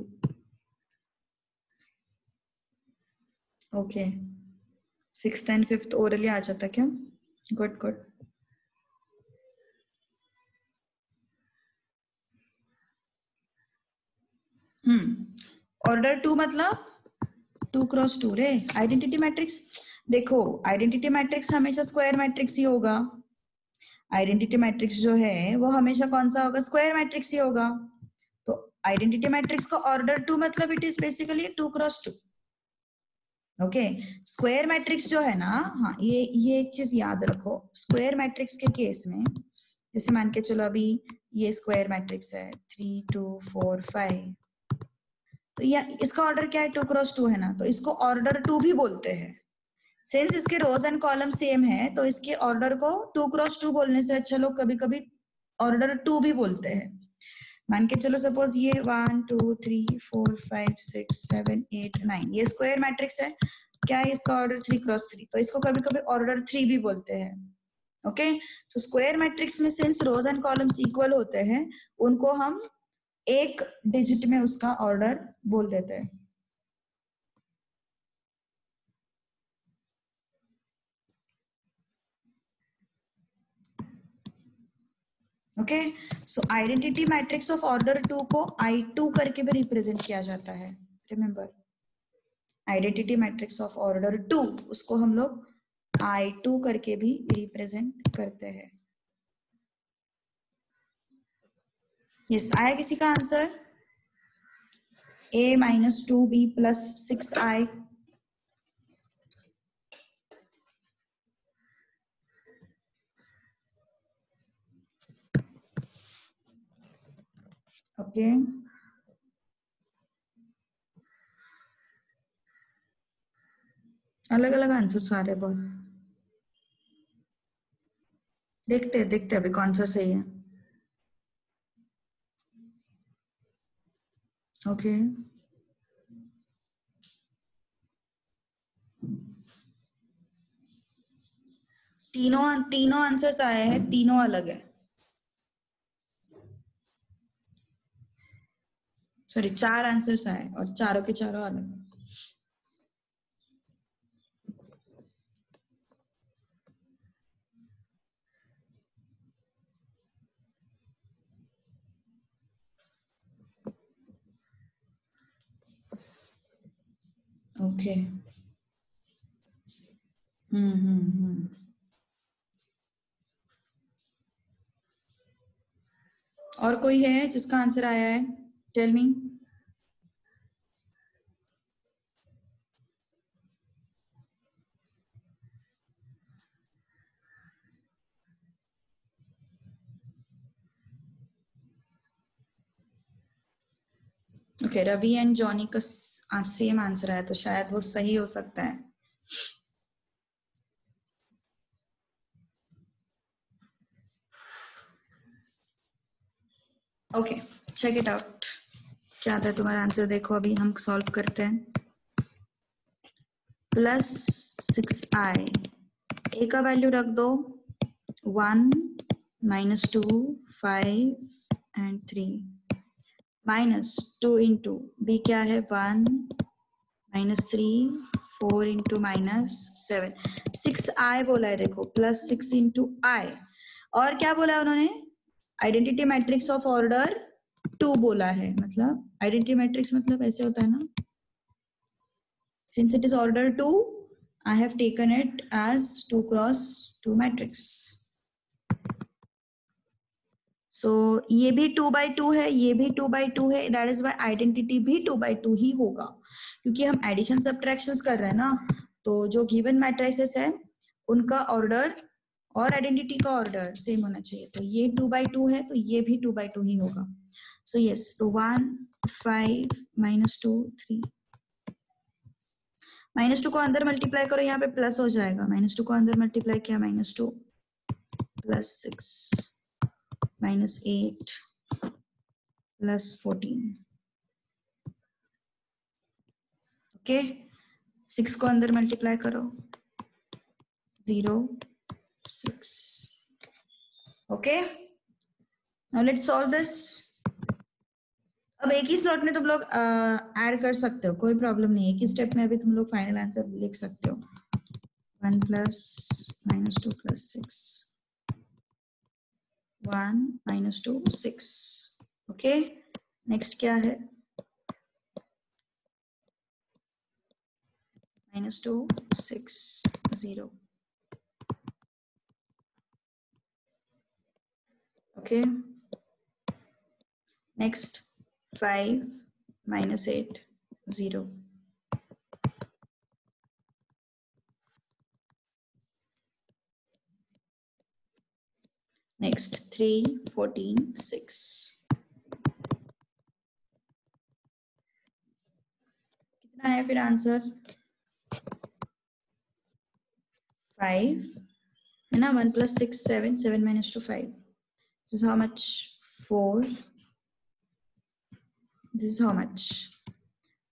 Okay sixth and fifth orally आ जाता क्या? Good good. Order 2 मतलब 2x2 रे, identity matrix. देखो identity matrix हमेशा square matrix ही होगा, identity matrix जो है वो हमेशा कौन सा होगा, स्क्वायर मैट्रिक्स ही होगा। तो आइडेंटिटी मैट्रिक्स का ऑर्डर 2 मतलब it is basically 2x2। Okay square matrix जो है ना, हाँ ये एक चीज याद रखो, स्क्वायर मैट्रिक्स के केस में जैसे मान के चलो अभी ये स्क्वायर मैट्रिक्स है 3 2 4 5, तो इसका ऑर्डर क्या है, 2x2 है ना, तो इसको ऑर्डर 2 भी बोलते हैं। सिंस इसके रोज एंड कॉलम सेम है तो इसके ऑर्डर को 2x2 बोलने से अच्छा लोग कभी कभी ऑर्डर 2 भी बोलते हैं। मान के चलो सपोज ये 1 2 3 4 5 6 7 8 9 ये स्क्वायर मैट्रिक्स है, क्या है इसका ऑर्डर 3x3, तो इसको कभी कभी ऑर्डर 3 भी बोलते हैं। ओके सो स्क्वायर मैट्रिक्स में since rows and columns equal होते हैं उनको हम एक डिजिट में उसका ऑर्डर बोल देते हैं। Okay so identity matrix of order 2 को I2 करके भी रिप्रेजेंट किया जाता है। Remember identity matrix of order 2 उसको हम लोग I2 करके भी रिप्रेजेंट करते हैं। यस आया किसी का answer, a minus 2b plus 6i। Okay अलग अलग आंसर सारे बहुत, देखते देखते अभी कौन सा सही है। ओके तीनों आंसर्स आए हैं, तीनों अलग है। सॉरी, 4 आंसर्स आए और चारों के चारों अलग। ओके। हम्म। और कोई है जिसका आंसर आया है? Tell me. Okay, Ravi and Johnny का सेम आंसर है, तो शायद वो सही हो सकता है। Okay, check it out. क्या था तुम्हारा आंसर? देखो अभी हम सॉल्व करते हैं। प्लस 6i, ए का वैल्यू रख दो 1, -2, 5 एंड 3, -2 इंटू बी क्या है 1, -3, 4 इंटू -7, 6i बोला है। देखो +6 इंटू आई, और क्या बोला है उन्होंने? आइडेंटिटी मैट्रिक्स ऑफ ऑर्डर 2 बोला है। मतलब आइडेंटिटी मैट्रिक्स मतलब ऐसे होता है ना, since it is order 2, I have taken it as 2 cross 2 matrix. So ये भी 2/2 है, ये भी 2/2 है, that is why identity भी 2/2 ही होगा, क्योंकि हम एडिशन सब्ट्रैक्शंस कर रहे हैं ना। तो जो गिवन मैट्रिसेस है उनका ऑर्डर और आइडेंटिटी का ऑर्डर सेम होना चाहिए। तो ये 2/2 है, तो ये भी 2/2 ही होगा। सो यस, तो 1, 5, -2, 3, -2 को अंदर मल्टीप्लाई करो, यहाँ पे प्लस हो जाएगा। -2 को अंदर मल्टीप्लाई किया, -2 +6 -8 +14। ओके, 6 को अंदर मल्टीप्लाई करो, 0, 6। Okay, now let's solve this. अब एक ही स्लॉट में तुम लोग ऐड कर सकते हो, कोई प्रॉब्लम नहीं है। एक ही स्टेप में अभी तुम लोग फाइनल आंसर लिख सकते हो। 1 + -2 + 6, 1 -2 6। ओके, नेक्स्ट क्या है? -2 6 0। Okay, next 5 -8 0। नेक्स्ट 3 14 6। कितना है फिर आंसर? 5 है ना। 1 + 6 7, 7 - 2 5। This is how much? 4. This is how much?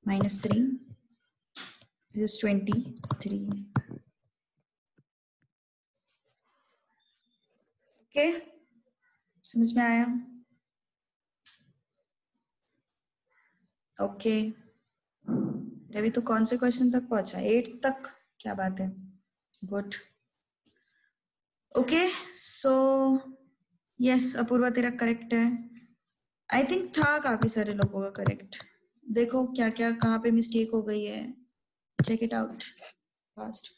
-3. This is 23. Okay, समझ में आया? ओके, रवि तो कौन से क्वेश्चन तक पहुंचा? 8 तक? क्या बात है, good. Okay, so yes, Apoorva तेरा करेक्ट है। आई थिंक था काफी सारे लोगों का करेक्ट। देखो क्या क्या कहाँ पे मिस्टेक हो गई है, check it out fast.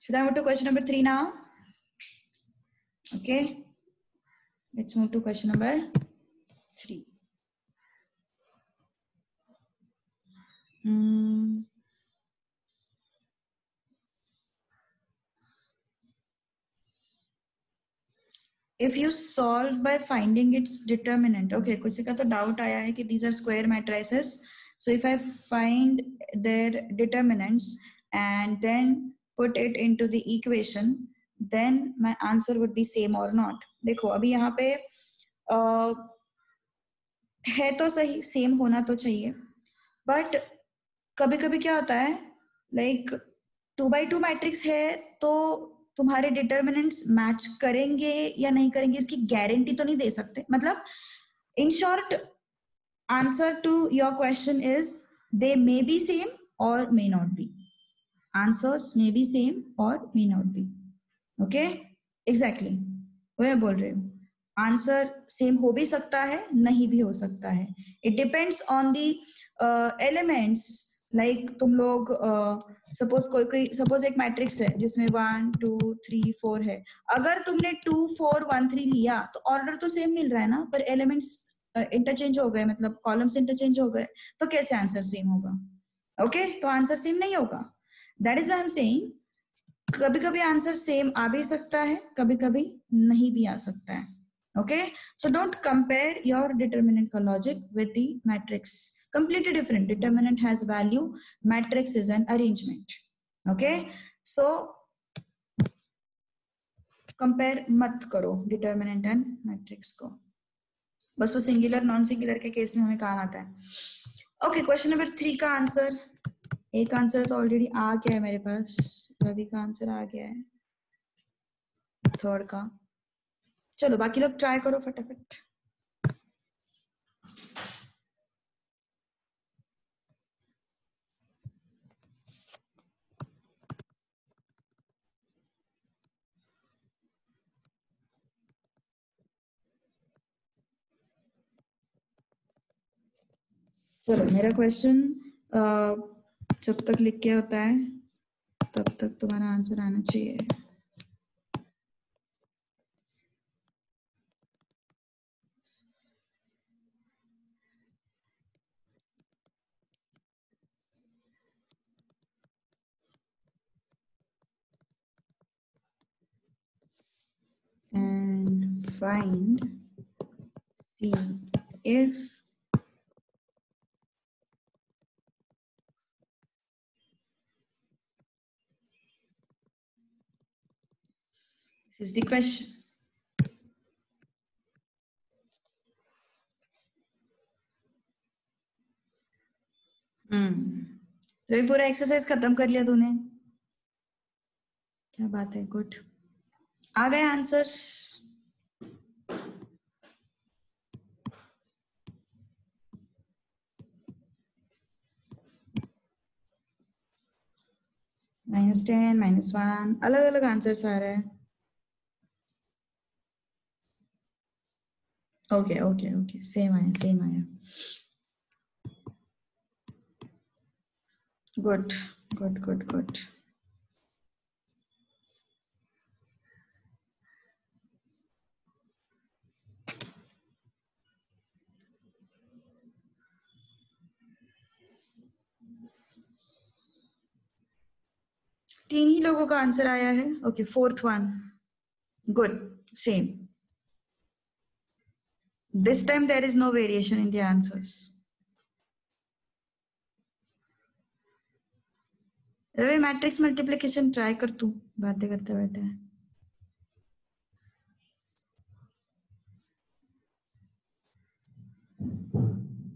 Should I move to question number 3 now? Okay, let's move to question number 3. If you solve by finding its determinant, okay, किसी का तो डाउट आया है कि these are square matrices. So if I find their determinants and then put it into the equation, then my answer would be same or not. देखो अभी यहाँ पे है तो सही, सेम होना तो चाहिए, बट कभी कभी क्या होता है, लाइक 2x2 मैट्रिक्स है तो तुम्हारे डिटर्मिनेंट्स मैच करेंगे या नहीं करेंगे इसकी गारंटी तो नहीं दे सकते. मतलब in short answer to your question is they may be same or may not be. Answers may be same or may not be. Okay, exactly वो मैं बोल रही हूँ. आंसर सेम हो भी सकता है, नहीं भी हो सकता है. It depends on the elements. Like तुम लोग सपोज एक मैट्रिक्स है जिसमें 1 2 3 4 है. अगर तुमने 2 4 1 3 लिया तो ऑर्डर तो सेम मिल रहा है ना, पर एलिमेंट्स इंटरचेंज हो गए, मतलब कॉलम्स इंटरचेंज हो गए, तो कैसे आंसर सेम होगा? ओके, तो आंसर सेम नहीं होगा. That is why I am saying कभी कभी आंसर सेम आ भी सकता है, कभी कभी नहीं भी आ सकता है. Okay, so don't compare your determinant का logic with the matrix. completely different. Determinant has value, matrix is an arrangement. Okay, so compare मत करो डिटर्मिनेंट एंड मैट्रिक्स को. बस वो सिंगुलर नॉन सिंगुलर के केस में हमें काम आता है. ओके, क्वेश्चन नंबर 3 का आंसर. एक आंसर तो ऑलरेडी आ गया है मेरे पास. रवि का आंसर आ गया है थर्ड का. चलो बाकी लोग ट्राई करो फटाफट. चलो मेरा क्वेश्चन जब तक लिख के होता है तब तक तुम्हारा आंसर आना चाहिए. And find C if this is the question. Ravi पूरा एक्सरसाइज खत्म कर लिया तूने. क्या बात है, गुड. आ गए आंसर्स. -10 -1 अलग अलग आंसर्स आ रहे हैं. ओके ओके ओके, सेम आया सेम आया. Good good good good. तीन ही लोगों का आंसर आया है. Okay, fourth one. Good, same. This time there is no variation in the answers. Ravi matrix multiplication try कर तू, बातें करते बैठे.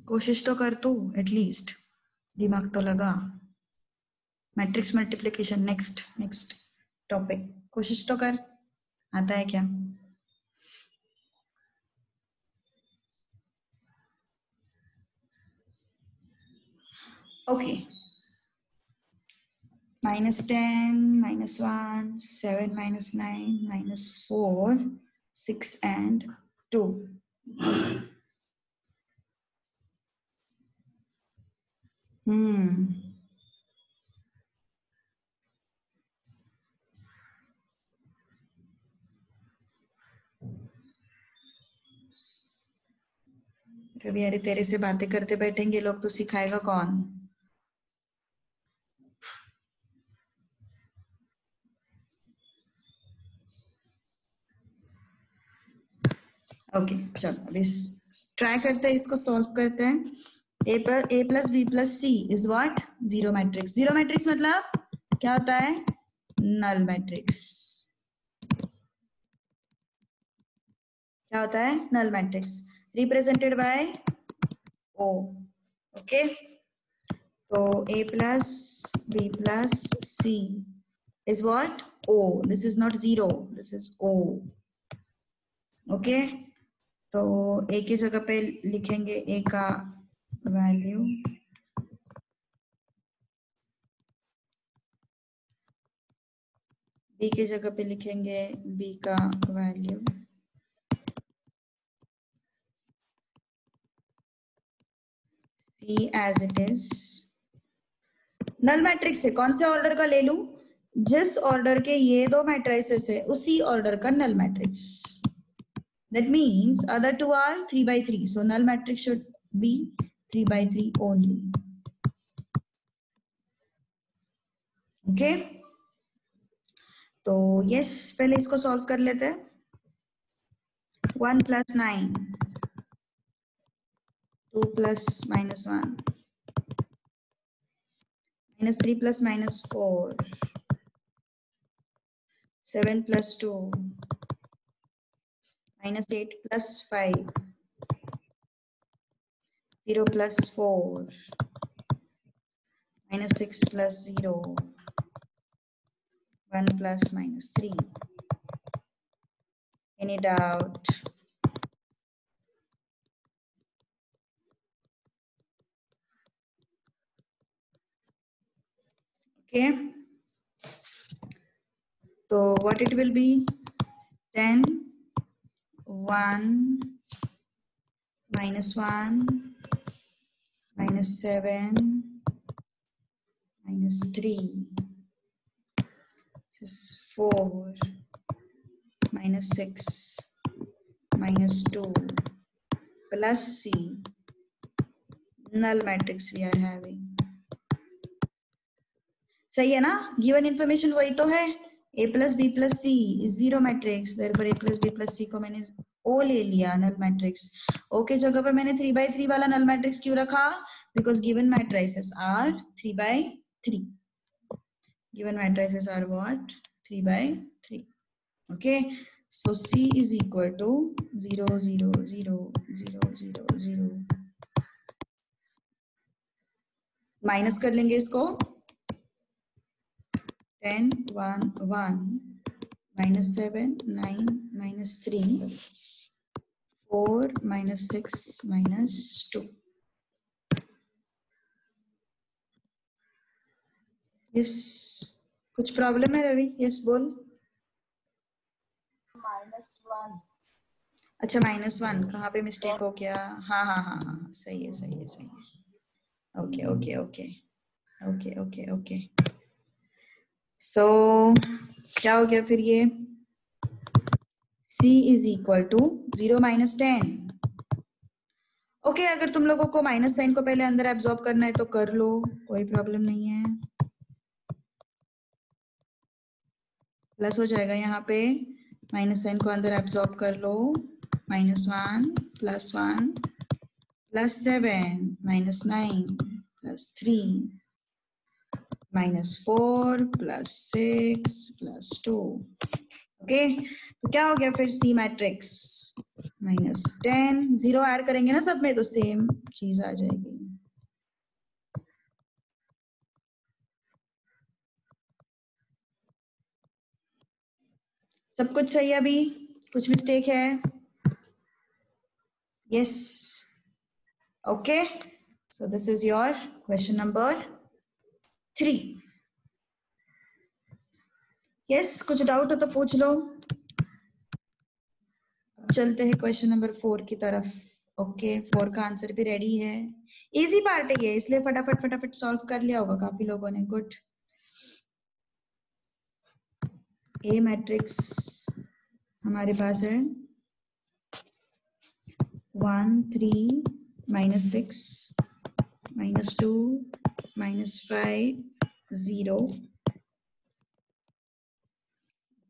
कोशिश तो कर तू, एटलीस्ट दिमाग तो लगा. Matrix multiplication next next topic. कोशिश तो कर, आता है क्या? Okay, -10 -1 7 -9 -4 6 and 2. रवि अरे तेरे से बातें करते बैठेंगे लोग तो सिखाएगा कौन? ओके चलो अभी ट्राई करते हैं, इसको सॉल्व करते हैं. a plus b plus c is what? Zero matrix. Zero matrix मतलब क्या होता है? Null matrix. क्या होता है? Null matrix. Represented by O. Okay, तो a plus b plus c is what? O. This is not 0. This is O. Okay. तो A की जगह पे लिखेंगे A का वैल्यू, B की जगह पे लिखेंगे B का value, C as it is. Null matrix है, कौन से ऑर्डर का ले लूं? जिस ऑर्डर के ये दो मैट्रिसेस है उसी ऑर्डर का null matrix. That means other two are 3 by 3. So null matrix should be 3 by 3 only. Okay. तो yes, पहले इसको सॉल्व कर लेते हैं. 1 plus 9, 2 plus -1, -3 plus -4, 7 plus 2, -8 plus 5, 0 plus 4, -6 plus 0, 1 plus -3. Any doubt? Okay. So what it will be? 10, 1, -1, -7, -3. This is 4, -6, -2, plus C. Null matrix we are having. सही है ना? Given information वही तो है. A plus B plus C is zero matrix. Therefore A plus B plus C को मैंने O ले लिया null matrix. O के जगह पे मैंने 3 by 3 वाला null matrix क्यों रखा? Because given matrices are 3 by 3. Given matrices are what? 3 by 3. Okay. So C is equal to 0, 0, 0, 0, 0, 0. Minus कर लेंगे इसको. 10, 1, 1, -7, 9, -3, 4, -6, -2. यस, कुछ प्रॉब्लम है रवि? यस बोल. -1. अच्छा -1, कहाँ पे मिस्टेक हो गया? हाँ हाँ हाँ हाँ, सही है सही है सही है. Okay okay okay okay okay okay. So क्या हो गया फिर ये? C is equal to 0 minus 10. Okay, अगर तुम लोगों को माइनस साइन को पहले अंदर एब्जॉर्ब करना है तो कर लो, कोई प्रॉब्लम नहीं है. प्लस हो जाएगा यहाँ पे, माइनस साइन को अंदर एब्जॉर्ब कर लो. -1 +1 +7 -9 +3 -4 +6 +2. ओके, तो क्या हो गया फिर? C matrix -10. 0 ऐड करेंगे ना सब में तो सेम चीज आ जाएगी. सब कुछ सही है? अभी कुछ मिस्टेक है? Yes. Okay, so this is your question number 3. Yes, कुछ डाउट हो तो पूछ लो. चलते हैं क्वेश्चन नंबर 4 की तरफ. ओके, 4 का आंसर भी रेडी है. इजी पार्ट है ये, इसलिए फटाफट फटाफट सॉल्व कर लिया होगा काफी लोगों ने. गुड. ए मैट्रिक्स हमारे पास है 1, 3, -6, -2, -5, 0.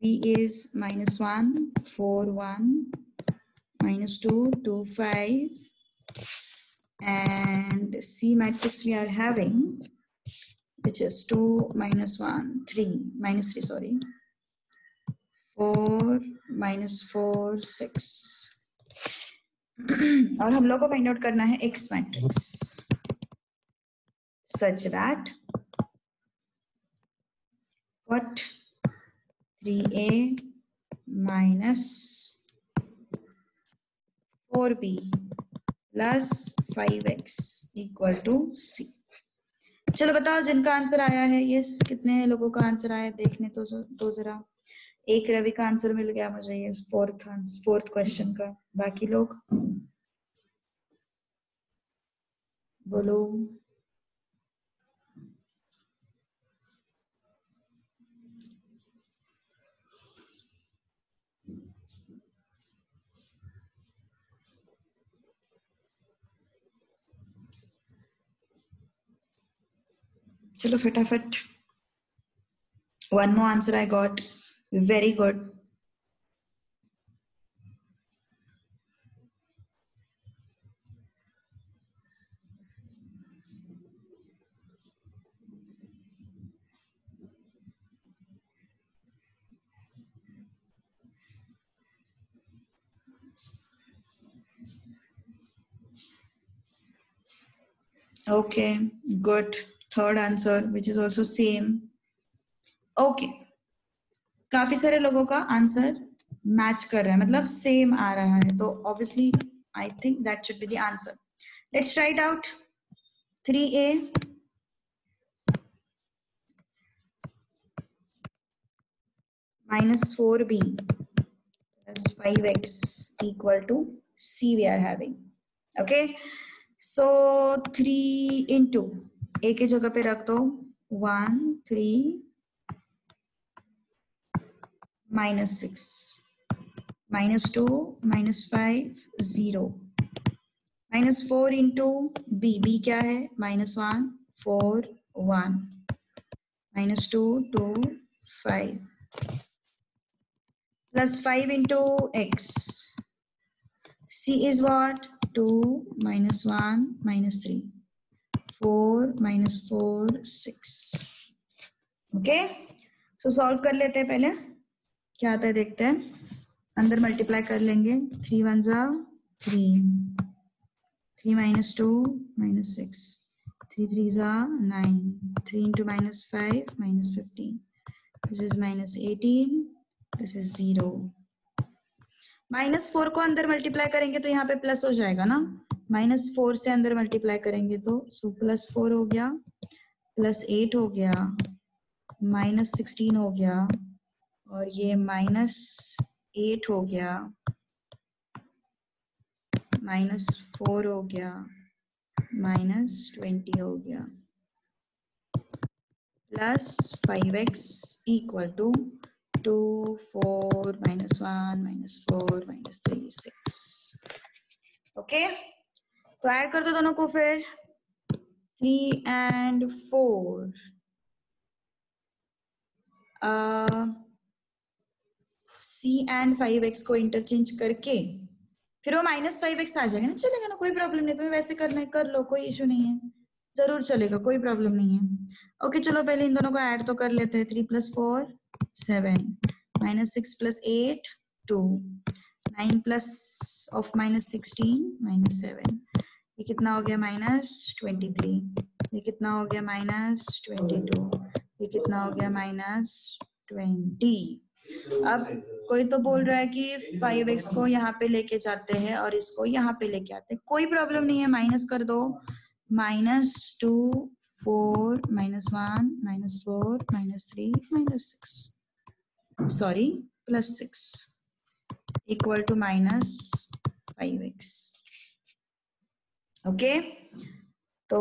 B is -1, 4, 1, -2, 2, 5, and C matrix we are having, which is 2, -1, 3, -3, sorry, 4, -4, 6. और हम लोग को फाइंड आउट करना है X matrix such that what? 3a minus 4b plus 5x equal to c। चलो बताओ जिनका आंसर आया है, ये कितने लोगों का आंसर आया है देखने तो जरा। एक रवि का आंसर मिल गया मुझे ये फोर्थ क्वेश्चन का। बाकी लोग बोलो। चलो फटाफट। One more answer I got. Very good. Okay, good. Third answer, which is also same. Okay. काफी सारे लोगों का आंसर मैच कर रहा है, मतलब सेम आ रहा है, तो obviously I think that should be the answer. Let's write out 3a minus 4b plus 5x equal to c we are having. Okay, so 3 into a के जगह पे रख दो 1 3 minus 6 minus 2 minus 5 0 minus 4 into b क्या है minus 1 4 1 minus 2 2 5 plus 5 into x. C is what? 2 minus 1 minus 3 4 minus 4 6. Okay, so solve कर लेते हैं। पहले क्या आता है देखते हैं। अंदर मल्टीप्लाई कर लेंगे 3 1 जा 3 3 minus 2 minus 6 3 3 जा 9 3 into minus 5 minus 15 this is minus 18 this is 0। -4 को अंदर मल्टीप्लाई करेंगे तो यहाँ पे प्लस हो जाएगा ना, -4 से अंदर मल्टीप्लाई करेंगे तो सो +4 हो गया +8 हो गया -16 हो गया और ये -8 हो गया -4 हो गया -20 हो गया plus 5x equal to 2 4 -1 -4 -3 6। Okay, तो ऐड कर दो दोनों को फिर 3 and 4 C and 5x को इंटरचेंज करके फिर वो -5x आ जाएगा ना, चलेगा ना, कोई प्रॉब्लम नहीं। तुम्हें वैसे करना है कर लो, कोई इशू नहीं है, जरूर चलेगा, कोई प्रॉब्लम नहीं है। ओके चलो पहले इन दोनों को ऐड तो कर लेते हैं। 3 + 4 7 -6 + 8 2 9 plus of -16 -7 ये कितना हो गया -23 ये कितना हो गया -22 ये कितना हो गया -20। अब कोई तो बोल रहा है कि 5x को यहाँ पे लेके जाते हैं और इसको यहाँ पे लेके आते हैं, कोई प्रॉब्लम नहीं है, माइनस कर दो -2 4 -1 -4 -3 -6 sorry +6 equal to -5x। Okay, तो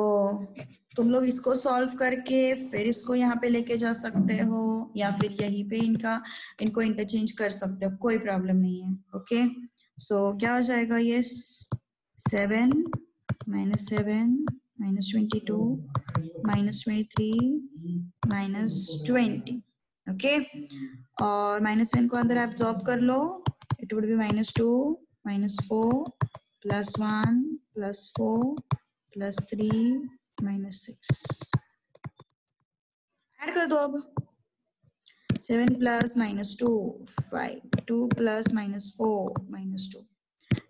तुम लोग इसको सॉल्व करके फिर इसको यहाँ पे लेके जा सकते हो या फिर यहीं पे इनको इंटरचेंज कर सकते हो, कोई प्रॉब्लम नहीं है। ओके, सो क्या हो जाएगा ये 7 -7 -22 -23 -20। ओके, और -7 को अंदर एब्जॉर्ब कर लो, इट वुड बी -2 -4 +1 +4 +3 -6। ऐड कर दो अब 7 plus -2 5 2 plus -4 -2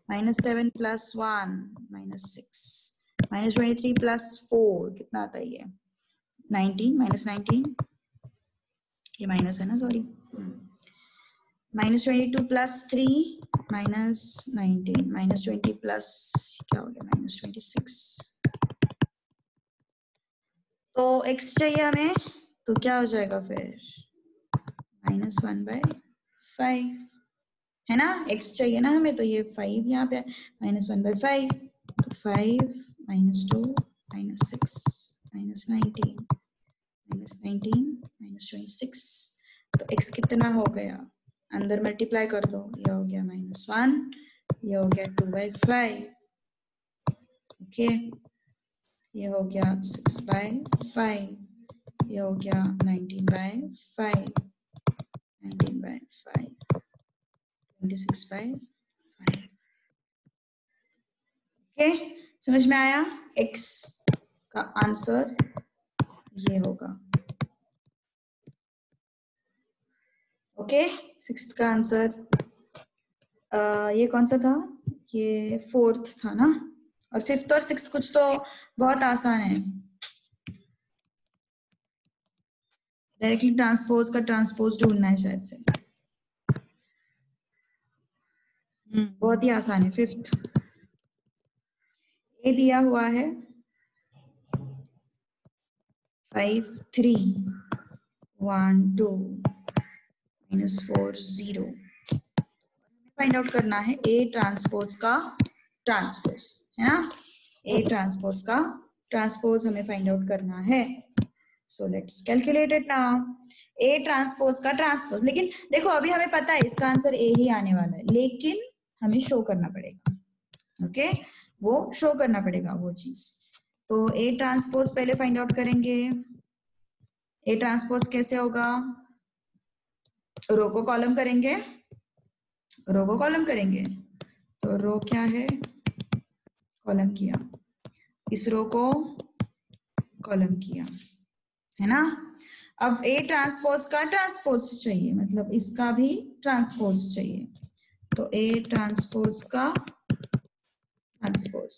-7 plus 1 -6 -23 plus 4 कितना आता है ये 19 -19 ये माइनस है ना, सॉरी -22 प्लस 3 -19 -20 प्लस क्या हो गया -26। तो x चाहिए हमें, तो क्या हो जाएगा फिर -1/5 है ना। x चाहिए ना हमें, तो ये 5 यहाँ पे -1/5, तो 5 -2 -6 -19 -26, तो x कितना हो गया, अंदर मल्टीप्लाई कर दो, ये हो गया -1, ये हो गया 2/5, ओके, ये हो गया 6/5, ये हो गया 19/5, 19/5, 26/5, ओके। समझ में आया, x का आंसर ये होगा, ओके। सिक्स्थ का आंसर ये कौन सा था, ये फोर्थ था ना, और फिफ्थ और सिक्स्थ कुछ तो बहुत आसान है। डायरेक्टली ट्रांसपोज का ट्रांसपोज ढूंढना है शायद से, बहुत ही आसान है। फिफ्थ ये दिया हुआ है 5 3 1 2 -4 0, फाइंड आउट करना है ए ट्रांसपोज का ट्रांसपोज, है ना। ए ट्रांसपोज का ट्रांसपोज हमें फाइंड आउट करना है। सो let's calculate it now. A transpose का ट्रांसपोज, लेकिन देखो अभी हमें पता है इसका आंसर ए ही आने वाला है, लेकिन हमें शो करना पड़ेगा, ओके, वो शो करना पड़ेगा वो चीज। तो ए ट्रांसपोज पहले फाइंड आउट करेंगे। ए ट्रांसपोज कैसे होगा, रो को कॉलम करेंगे, रो को कॉलम करेंगे, तो रो क्या है, कॉलम किया, इस रो को कॉलम किया, है ना। अब ए ट्रांसपोज का ट्रांसपोज चाहिए, मतलब इसका भी ट्रांसपोज चाहिए, तो ए ट्रांसपोज का ट्रांसपोज,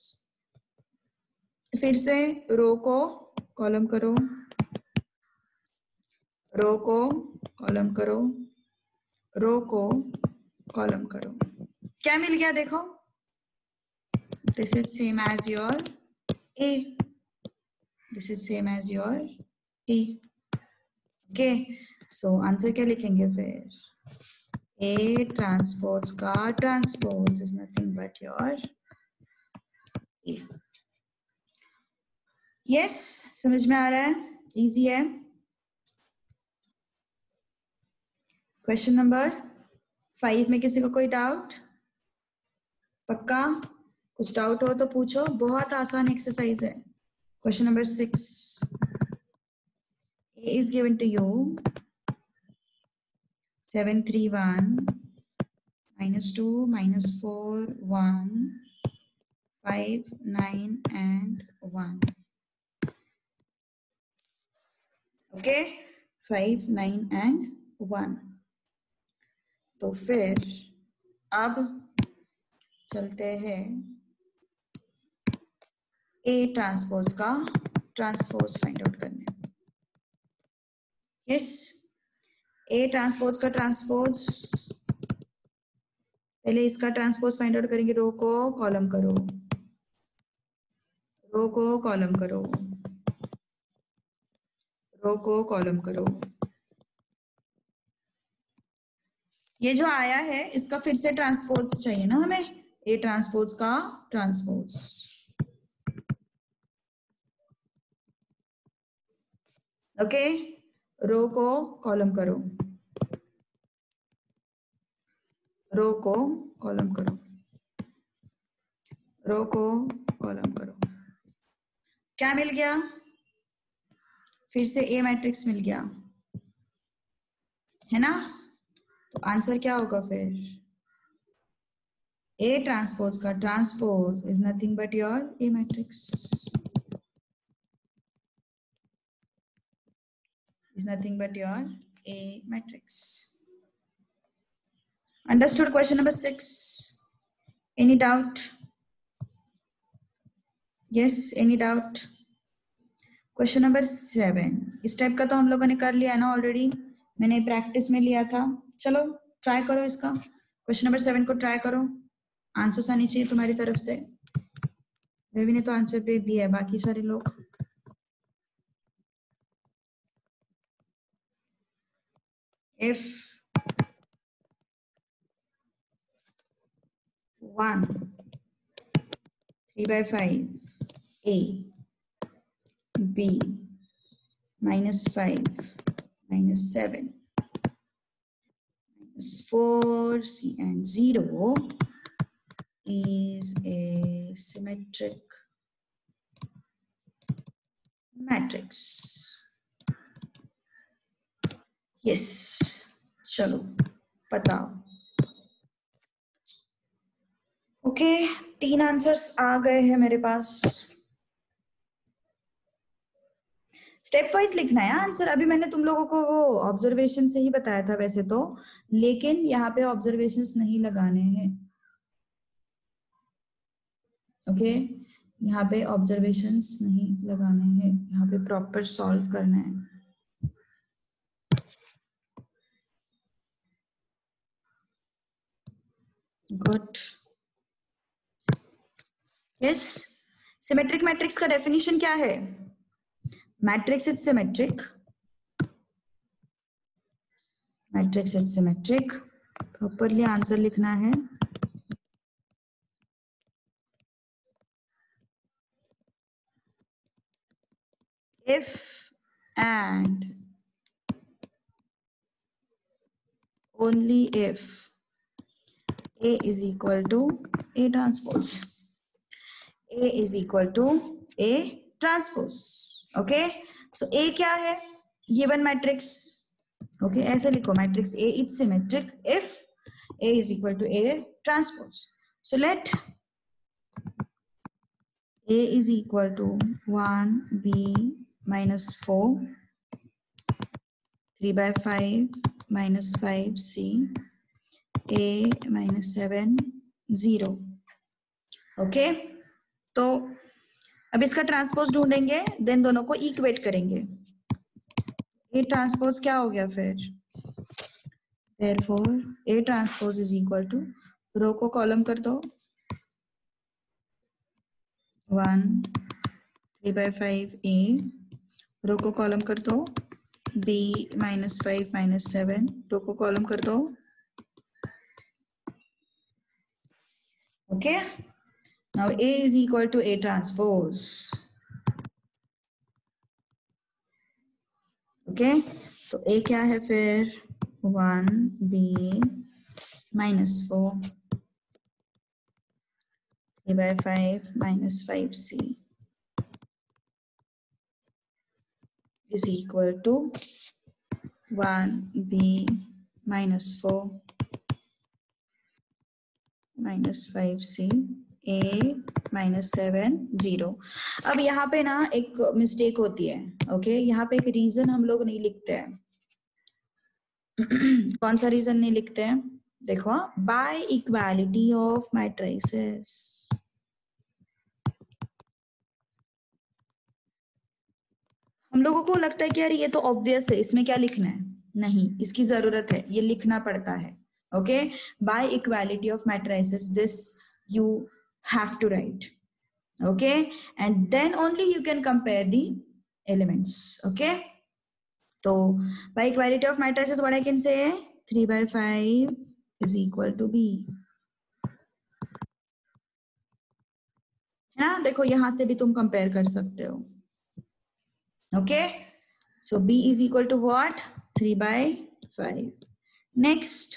फिर से रो को कॉलम करो, रो को कॉलम करो, रो को कॉलम करो, क्या मिल गया देखो, this is same as your A, this is same as your A, okay. So answer क्या लिखेंगे फिर, ए ट्रांसपोज का transpose is nothing but your A. Yes, समझ में आ रहा है, इजी है। क्वेश्चन नंबर 5 में किसी को कोई डाउट, पक्का, कुछ डाउट हो तो पूछो, बहुत आसान एक्सरसाइज है। Question number 6, A is given to you 7 3 1 -2 -4 1 5 9 and 1, okay, 5 9 and 1। तो फिर अब चलते हैं ए ट्रांसपोज का ट्रांसपोज फाइंड आउट करने। यस, ए ट्रांसपोज का ट्रांसपोज, पहले इसका ट्रांसपोज फाइंड आउट करेंगे, रो को कॉलम करो, रो को कॉलम करो, रो को कॉलम करो, ये जो आया है इसका फिर से ट्रांसपोज चाहिए ना हमें, ए ट्रांसपोज का ट्रांसपोज, ओके। रो को कॉलम करो, रो को कॉलम करो, रो को कॉलम करो, क्या मिल गया, फिर से ए मैट्रिक्स मिल गया, है ना। तो आंसर क्या होगा फिर, ए ट्रांसपोज का transpose is nothing but your A matrix, is nothing but your A matrix. Understood question number 6? Any doubt? Yes, any doubt? Question number 7, इस टाइप का तो हम लोगों ने कर लिया ना ऑलरेडी, मैंने प्रैक्टिस में लिया था, चलो ट्राई करो इसका, क्वेश्चन नंबर 7 को ट्राई करो, आंसर्स आनी चाहिए तुम्हारी तरफ से। रवि ने तो आंसर दे दिया है, बाकी सारे लोग। If 1 3/5 A B -5 -7 -4 C and 0 is a symmetric matrix. Yes, चलो बताओ। ओके, 3 आंसर्स आ गए हैं मेरे पास। स्टेप वाइज लिखना है आंसर। अभी मैंने तुम लोगों को वो ऑब्जर्वेशन से ही बताया था वैसे तो, लेकिन यहाँ पे ऑब्जर्वेशंस नहीं लगाने हैं। ओके, यहाँ पे ऑब्जर्वेशंस नहीं लगाने हैं, यहाँ पे प्रॉपर सॉल्व करना है। गुड। यस, सिमेट्रिक मैट्रिक्स का डेफिनेशन क्या है? Matrix is symmetric, matrix is symmetric, properly answer लिखना है। If and only if A is equal to A transpose, A is equal to A transpose. Okay, so A क्या है? Given matrix. Okay, ऐसे लिखो, matrix A is symmetric if A is equal to A transpose. So let A is equal to 1B minus 4 3/5 minus 5C A minus 7 0. Okay, तो अब इसका transpose ढूंढेंगे, then दोनों को इक्वेट करेंगे। ए ट्रांसपोज क्या हो गया फिर? therefore A transpose is equal to, row को कॉलम कर दो, 1 3/5 A, रो को कॉलम कर दो, B -5 -7, रो को कॉलम कर दो। Okay, now A is equal to A transpose. Okay, तो A क्या है फिर? 1B -4 3/5 -5C is equal to 1B -4 -5C A -7 0। अब यहाँ पे ना एक मिस्टेक होती है। ओके, यहाँ पे एक रीजन हम लोग नहीं लिखते हैं। कौन सा रीजन नहीं लिखते हैं? देखो, बाय इक्वालिटी ऑफ मैट्रिसेस। हम लोगों को लगता है कि यार ये तो ऑब्वियस है, इसमें क्या लिखना है? नहीं, इसकी जरूरत है, ये लिखना पड़ता है। Okay, by equality of matrices this you have to write. Okay, and then only you can compare the elements. Okay, तो by equality of matrices what I can say 3/5 is equal to B, है ना? देखो, यहां से भी तुम compare कर सकते हो। Okay, so B is equal to what? 3/5. Next,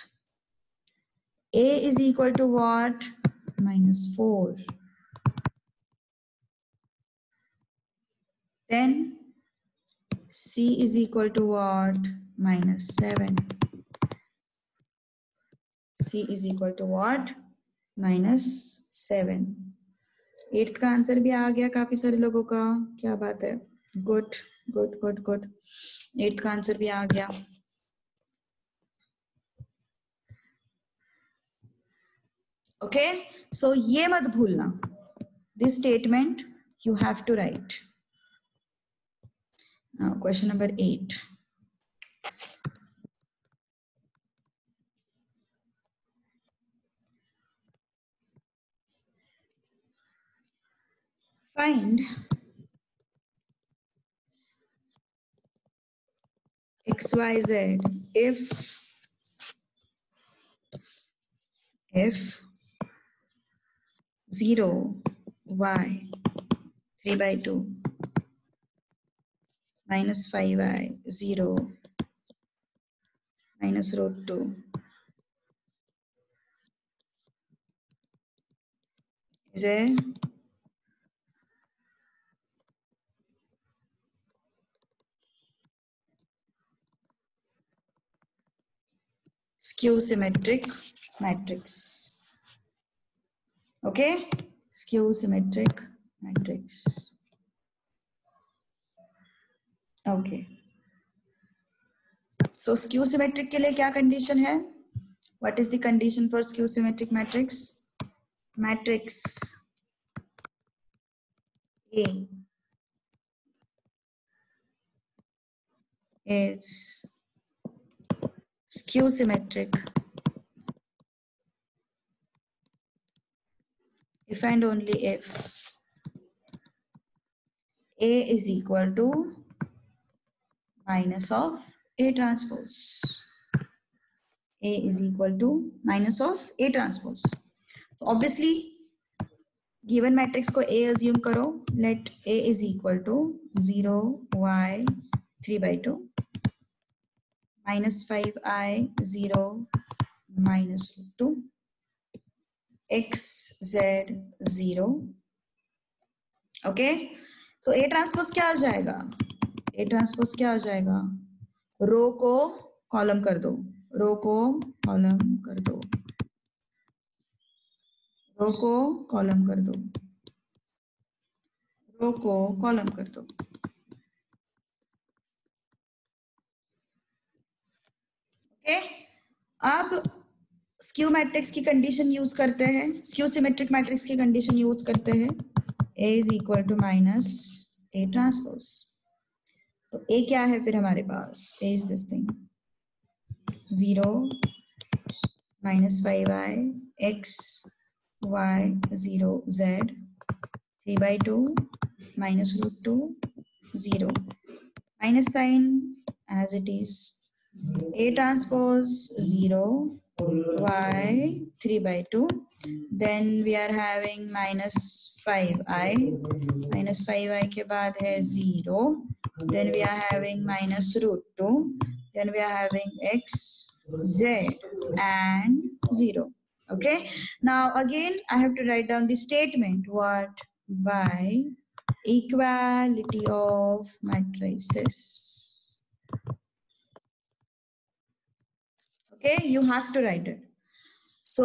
A is equal to what? -4. Then C is equal to what? -7. C is equal to what? -7. 8th का आंसर भी आ गया काफी सारे लोगों का, क्या बात है। Good good good good, 8th का आंसर भी आ गया। ओके, सो ये मत भूलना, this statement you have to write. Now question number 8. find xyz if 0 y 3/2 minus 5y 0 minus root 2 is a skew symmetric matrix. Okay, skew symmetric matrix. Okay, so skew symmetric के लिए क्या condition है? What is the condition for skew symmetric matrix? Matrix A is skew symmetric if and only if A is equal to minus of A transpose. A is equal to minus of A transpose. So obviously given matrix को A assume करो. Let A is equal to 0 y 3/2 minus 5i 0 minus 2 x z 0. Okay, तो A transpose क्या आ जाएगा? A transpose क्या आ जाएगा? रो को column कर दो, रो को कॉलम कर दो, रो को कॉलम कर दो, रो को कॉलम कर दो. ओके, अब स्क्यू मैट्रिक्स की कंडीशन यूज करते हैं, स्क्यू सिमेट्रिक मैट्रिक्स की कंडीशन यूज करते हैं. A is equal to minus A transpose. तो A क्या है फिर हमारे पास? A is this thing 0 minus 5i x y 0 z 3/2 minus root 2 0 minus sign as it is A transpose 0 y 3/2. Then we are having minus 5i के बाद है 0. Then we are having minus root 2. Then we are having x z and 0. Okay, now again I have to write down the statement. What? By equality of matrices. Okay, you have to write it. So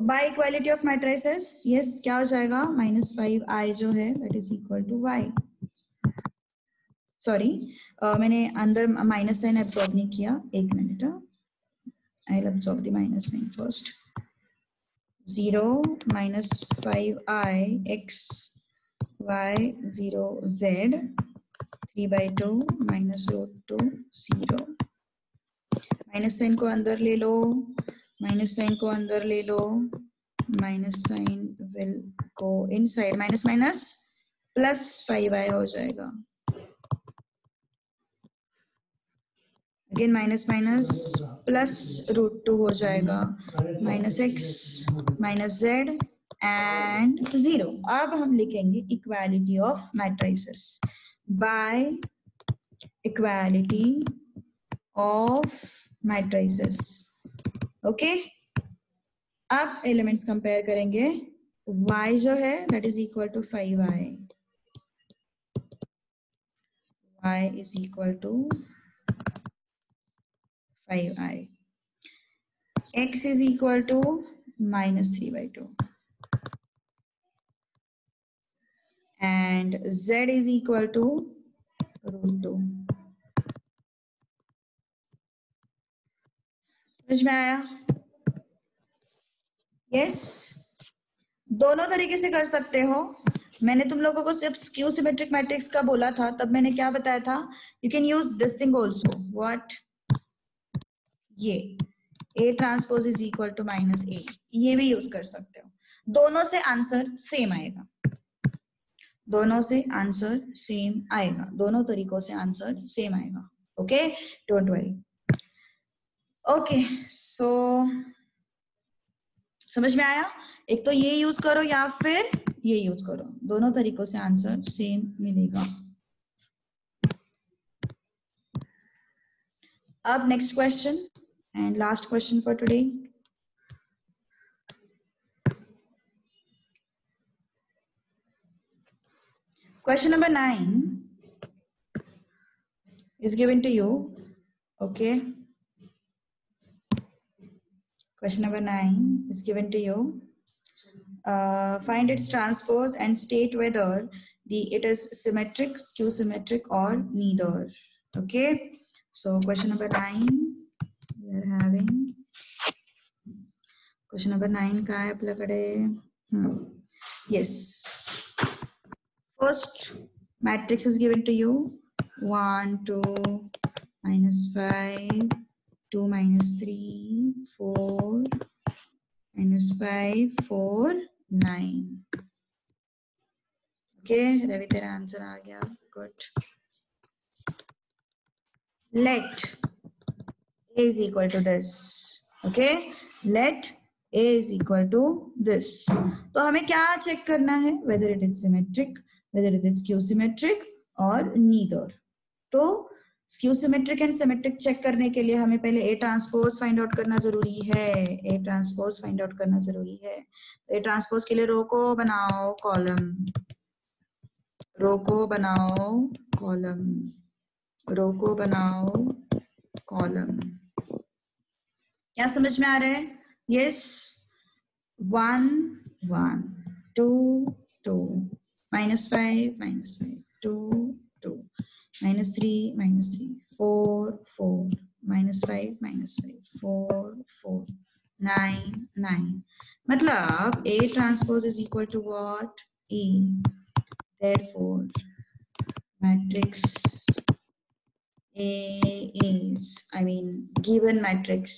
by equality of matrices, yes, क्या हो जाएगा? minus 5i जो है that is equal to y. Sorry, मैंने अंदर minus sign absorb नहीं किया. एक minute, I will absorb the minus sign first. 0 minus 5i x y 0 z 3/2 minus root 2 0. Minus sign को अंदर ले लो, माइनस साइन को अंदर ले लो, minus sign will go inside, minus minus plus 5i हो जाएगा. Again minus minus plus root 2 हो जाएगा, minus X minus Z and 0. अब हम लिखेंगे equality of matrices. By equality of matrices. Okay, अब एलिमेंट्स कंपेयर करेंगे. y जो है that is equal to 5i, y is equal to 5i, x is equal to minus 3/2 and z is equal to root 2. समझ में आया? Yes, दोनों तरीके से कर सकते हो. मैंने तुम लोगों को सिर्फ स्क्यू सिमेट्रिक मैट्रिक्स का बोला था, तब मैंने क्या बताया था? You can use this thing also. What? ये A transpose is equal to minus A, ये भी यूज कर सकते हो. दोनों से आंसर सेम आएगा. दोनों से आंसर सेम आएगा, दोनों तरीकों से आंसर सेम आएगा. Okay, don't worry. ओके, सो समझ में आया? एक तो ये यूज करो या फिर ये यूज करो, दोनों तरीकों से आंसर सेम मिलेगा. अब next question and last question for today. Question number 9 is given to you. Okay. Question number 9 is given to you. Find its transpose and state whether it is symmetric, skew symmetric, or neither. Okay. So question number 9 we are having. Question number 9 का है आपल्याकडे? Yes. First matrix is given to you. 1, 2, -5, 2, -3, 4, -5, 4, 9. Okay, Ravi तेरा answer आ गया. Good. Let A is equal to this. Okay, let A is equal to this. तो हमें क्या check करना है? Whether it is symmetric, whether it is skew symmetric or neither. तो skew symmetric and symmetric check करने के लिए हमें पहले ए ट्रांसपोज फाइंड आउट करना जरूरी है. ए ट्रांसपोज फाइंड आउट करना जरूरी है. ए ट्रांसपोज के लिए रो को बनाओ कॉलम, रो को बनाओ कॉलम, रो को बनाओ कॉलम. क्या समझ में आ रहा है? यस. 1, 1, 2, 2, -5, -5, 2, 2, -3, -3, 4, 4, -5, -5, 4, 4, 9, 9. मतलब A transpose is equal to what? E. Therefore, matrix A is, given matrix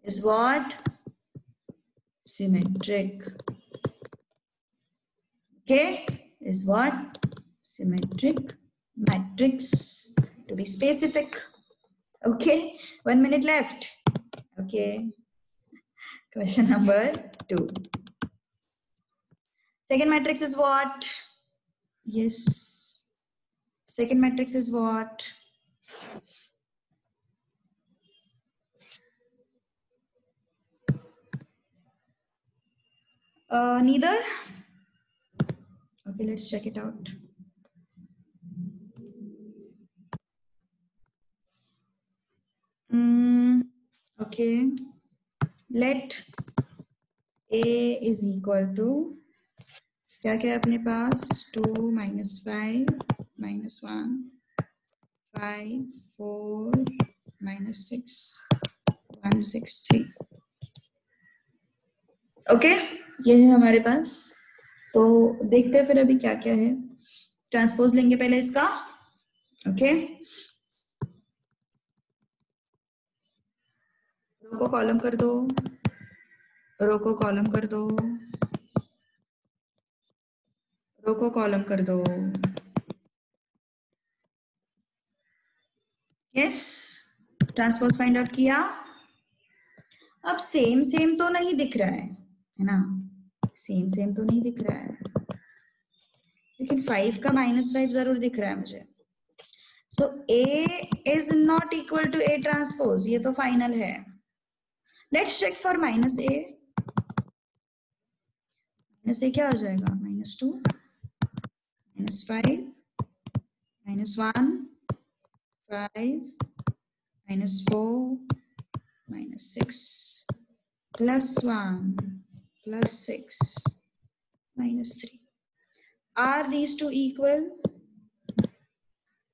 is what? Symmetric. Okay, is what? Symmetric matrix, to be specific. Okay, 1 minute left. Okay, question number 2. Second matrix is what? Yes, second matrix is what? Neither. Okay, let's check it out. Okay, let A is equal to क्या क्या अपने पास? 2, -5, -1, 5, 4, -6, 1, 6, 3. Okay, ये है हमारे पास. तो देखते हैं फिर अभी क्या क्या है. ट्रांसपोज लेंगे पहले इसका. ओके, रो को कॉलम कर दो, रो को कॉलम कर दो, रो को कॉलम कर दो. यस, ट्रांसपोज फाइंड आउट किया. अब सेम सेम तो नहीं दिख रहा है ना? सेम सेम तो नहीं दिख रहा है, लेकिन 5 का -5 जरूर दिख रहा है मुझे. So A is not equal to A transpose, ये तो फाइनल है. Let's check for -A. -A क्या हो जाएगा? -2, -5, -1, 5, -4, -6, +1, +6, -3. Are these two equal?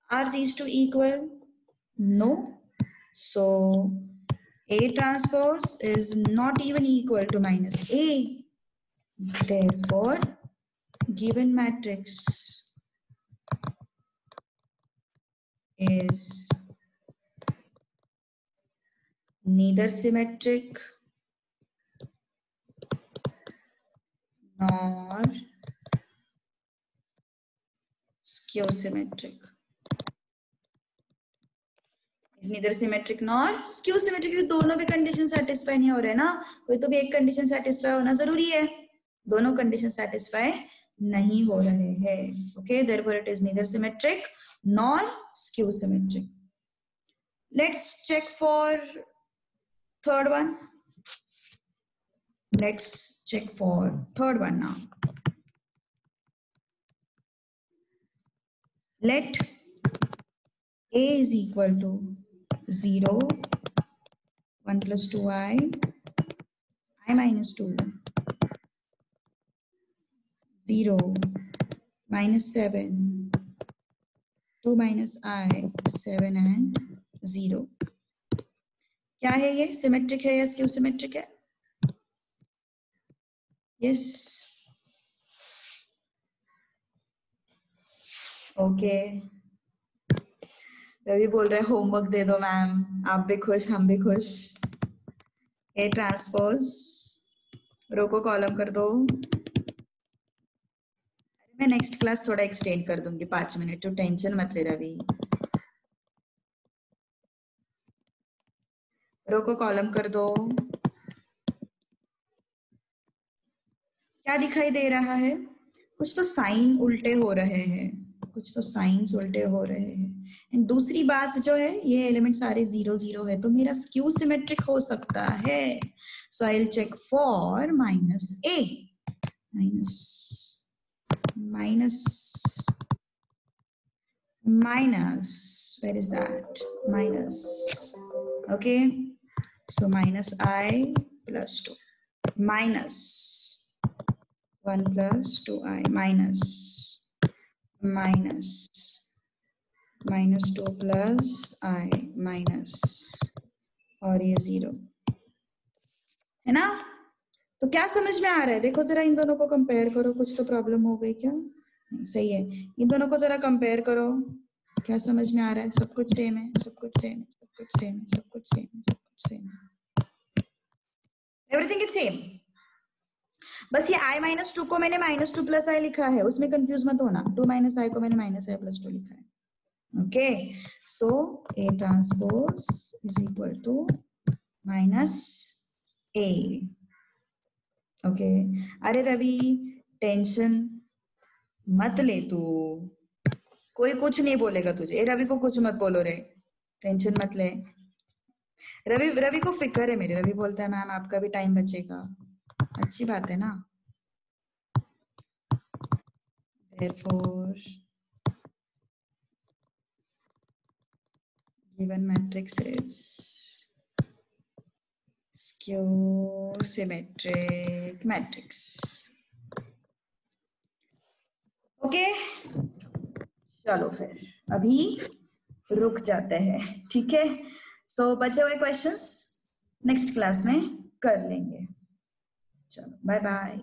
Are these two equal? No. So A transpose is not even equal to -A. Therefore, given matrix is neither symmetric nor skew symmetric. is neither symmetric nor skew symmetric. दोनों भी condition satisfy नहीं हो रहे ना, कोई तो भी एक कंडीशन सेटिस्फाई होना जरूरी है, दोनों कंडीशन सेटिस्फाई नहीं हो रहे हैं. Okay, therefore it is neither symmetric nor skew symmetric. Let's check for third one. Let's check for third one now. Let a is equal to 0, 1 plus 2i, I minus 2, 0, minus 7, 2 minus I, 7 and 0. क्या है ये, symmetric है या skew symmetric है? Yes, okay. Ravi बोल रहे homework दे दो ma'am, आप भी खुश हम भी खुश. ए ट्रांसपोज रो को कॉलम कर दो. मैं नेक्स्ट क्लास थोड़ा एक्सटेंड कर दूंगी 5 मिनट, तो टेंशन मत ले रवि. रो को कॉलम कर दो. क्या दिखाई दे रहा है? कुछ तो साइन उल्टे हो रहे हैं, कुछ तो साइंस उल्टे हो रहे हैं. एंड दूसरी बात जो है, ये एलिमेंट सारे 0 0 है, तो मेरा स्क्यू सिमेट्रिक हो सकता है. So I will check for minus A, minus, where is that? Minus. Okay, so minus I plus 2, minus 1 plus 2i, minus 2 plus I, minus, और ये 0 है ना. तो क्या समझ में आ रहा है? देखो जरा इन दोनों को कंपेयर करो. कुछ तो प्रॉब्लम हो गई क्या? सही है. इन दोनों को जरा कंपेयर करो. क्या समझ में आ रहा है? सब कुछ सेम है, सब कुछ सेम है, सब कुछ सेम है, सब कुछ सेम है, सब कुछ सेम है. Everything is same. बस ये i माइनस 2 को मैंने माइनस 2 प्लस आई लिखा है, उसमें कंफ्यूज मत होना. 2 माइनस आई को मैंने माइनस आई प्लस 2 लिखा है. Okay, so A transpose is equal to minus A. Okay, अरे रवि टेंशन मत ले तू, कोई कुछ नहीं बोलेगा तुझे. रवि को कुछ मत बोलो रे, टेंशन मत ले. रवि को फिक्र है मेरे. रवि बोलता है मैम आपका भी टाइम बचेगा. अच्छी बात है ना. Therefore, given matrix is skew symmetric matrix. Okay, चलो फिर अभी रुक जाते हैं. ठीक है, सो बचे हुए क्वेश्चंस नेक्स्ट क्लास में कर लेंगे. चलो बाय बाय.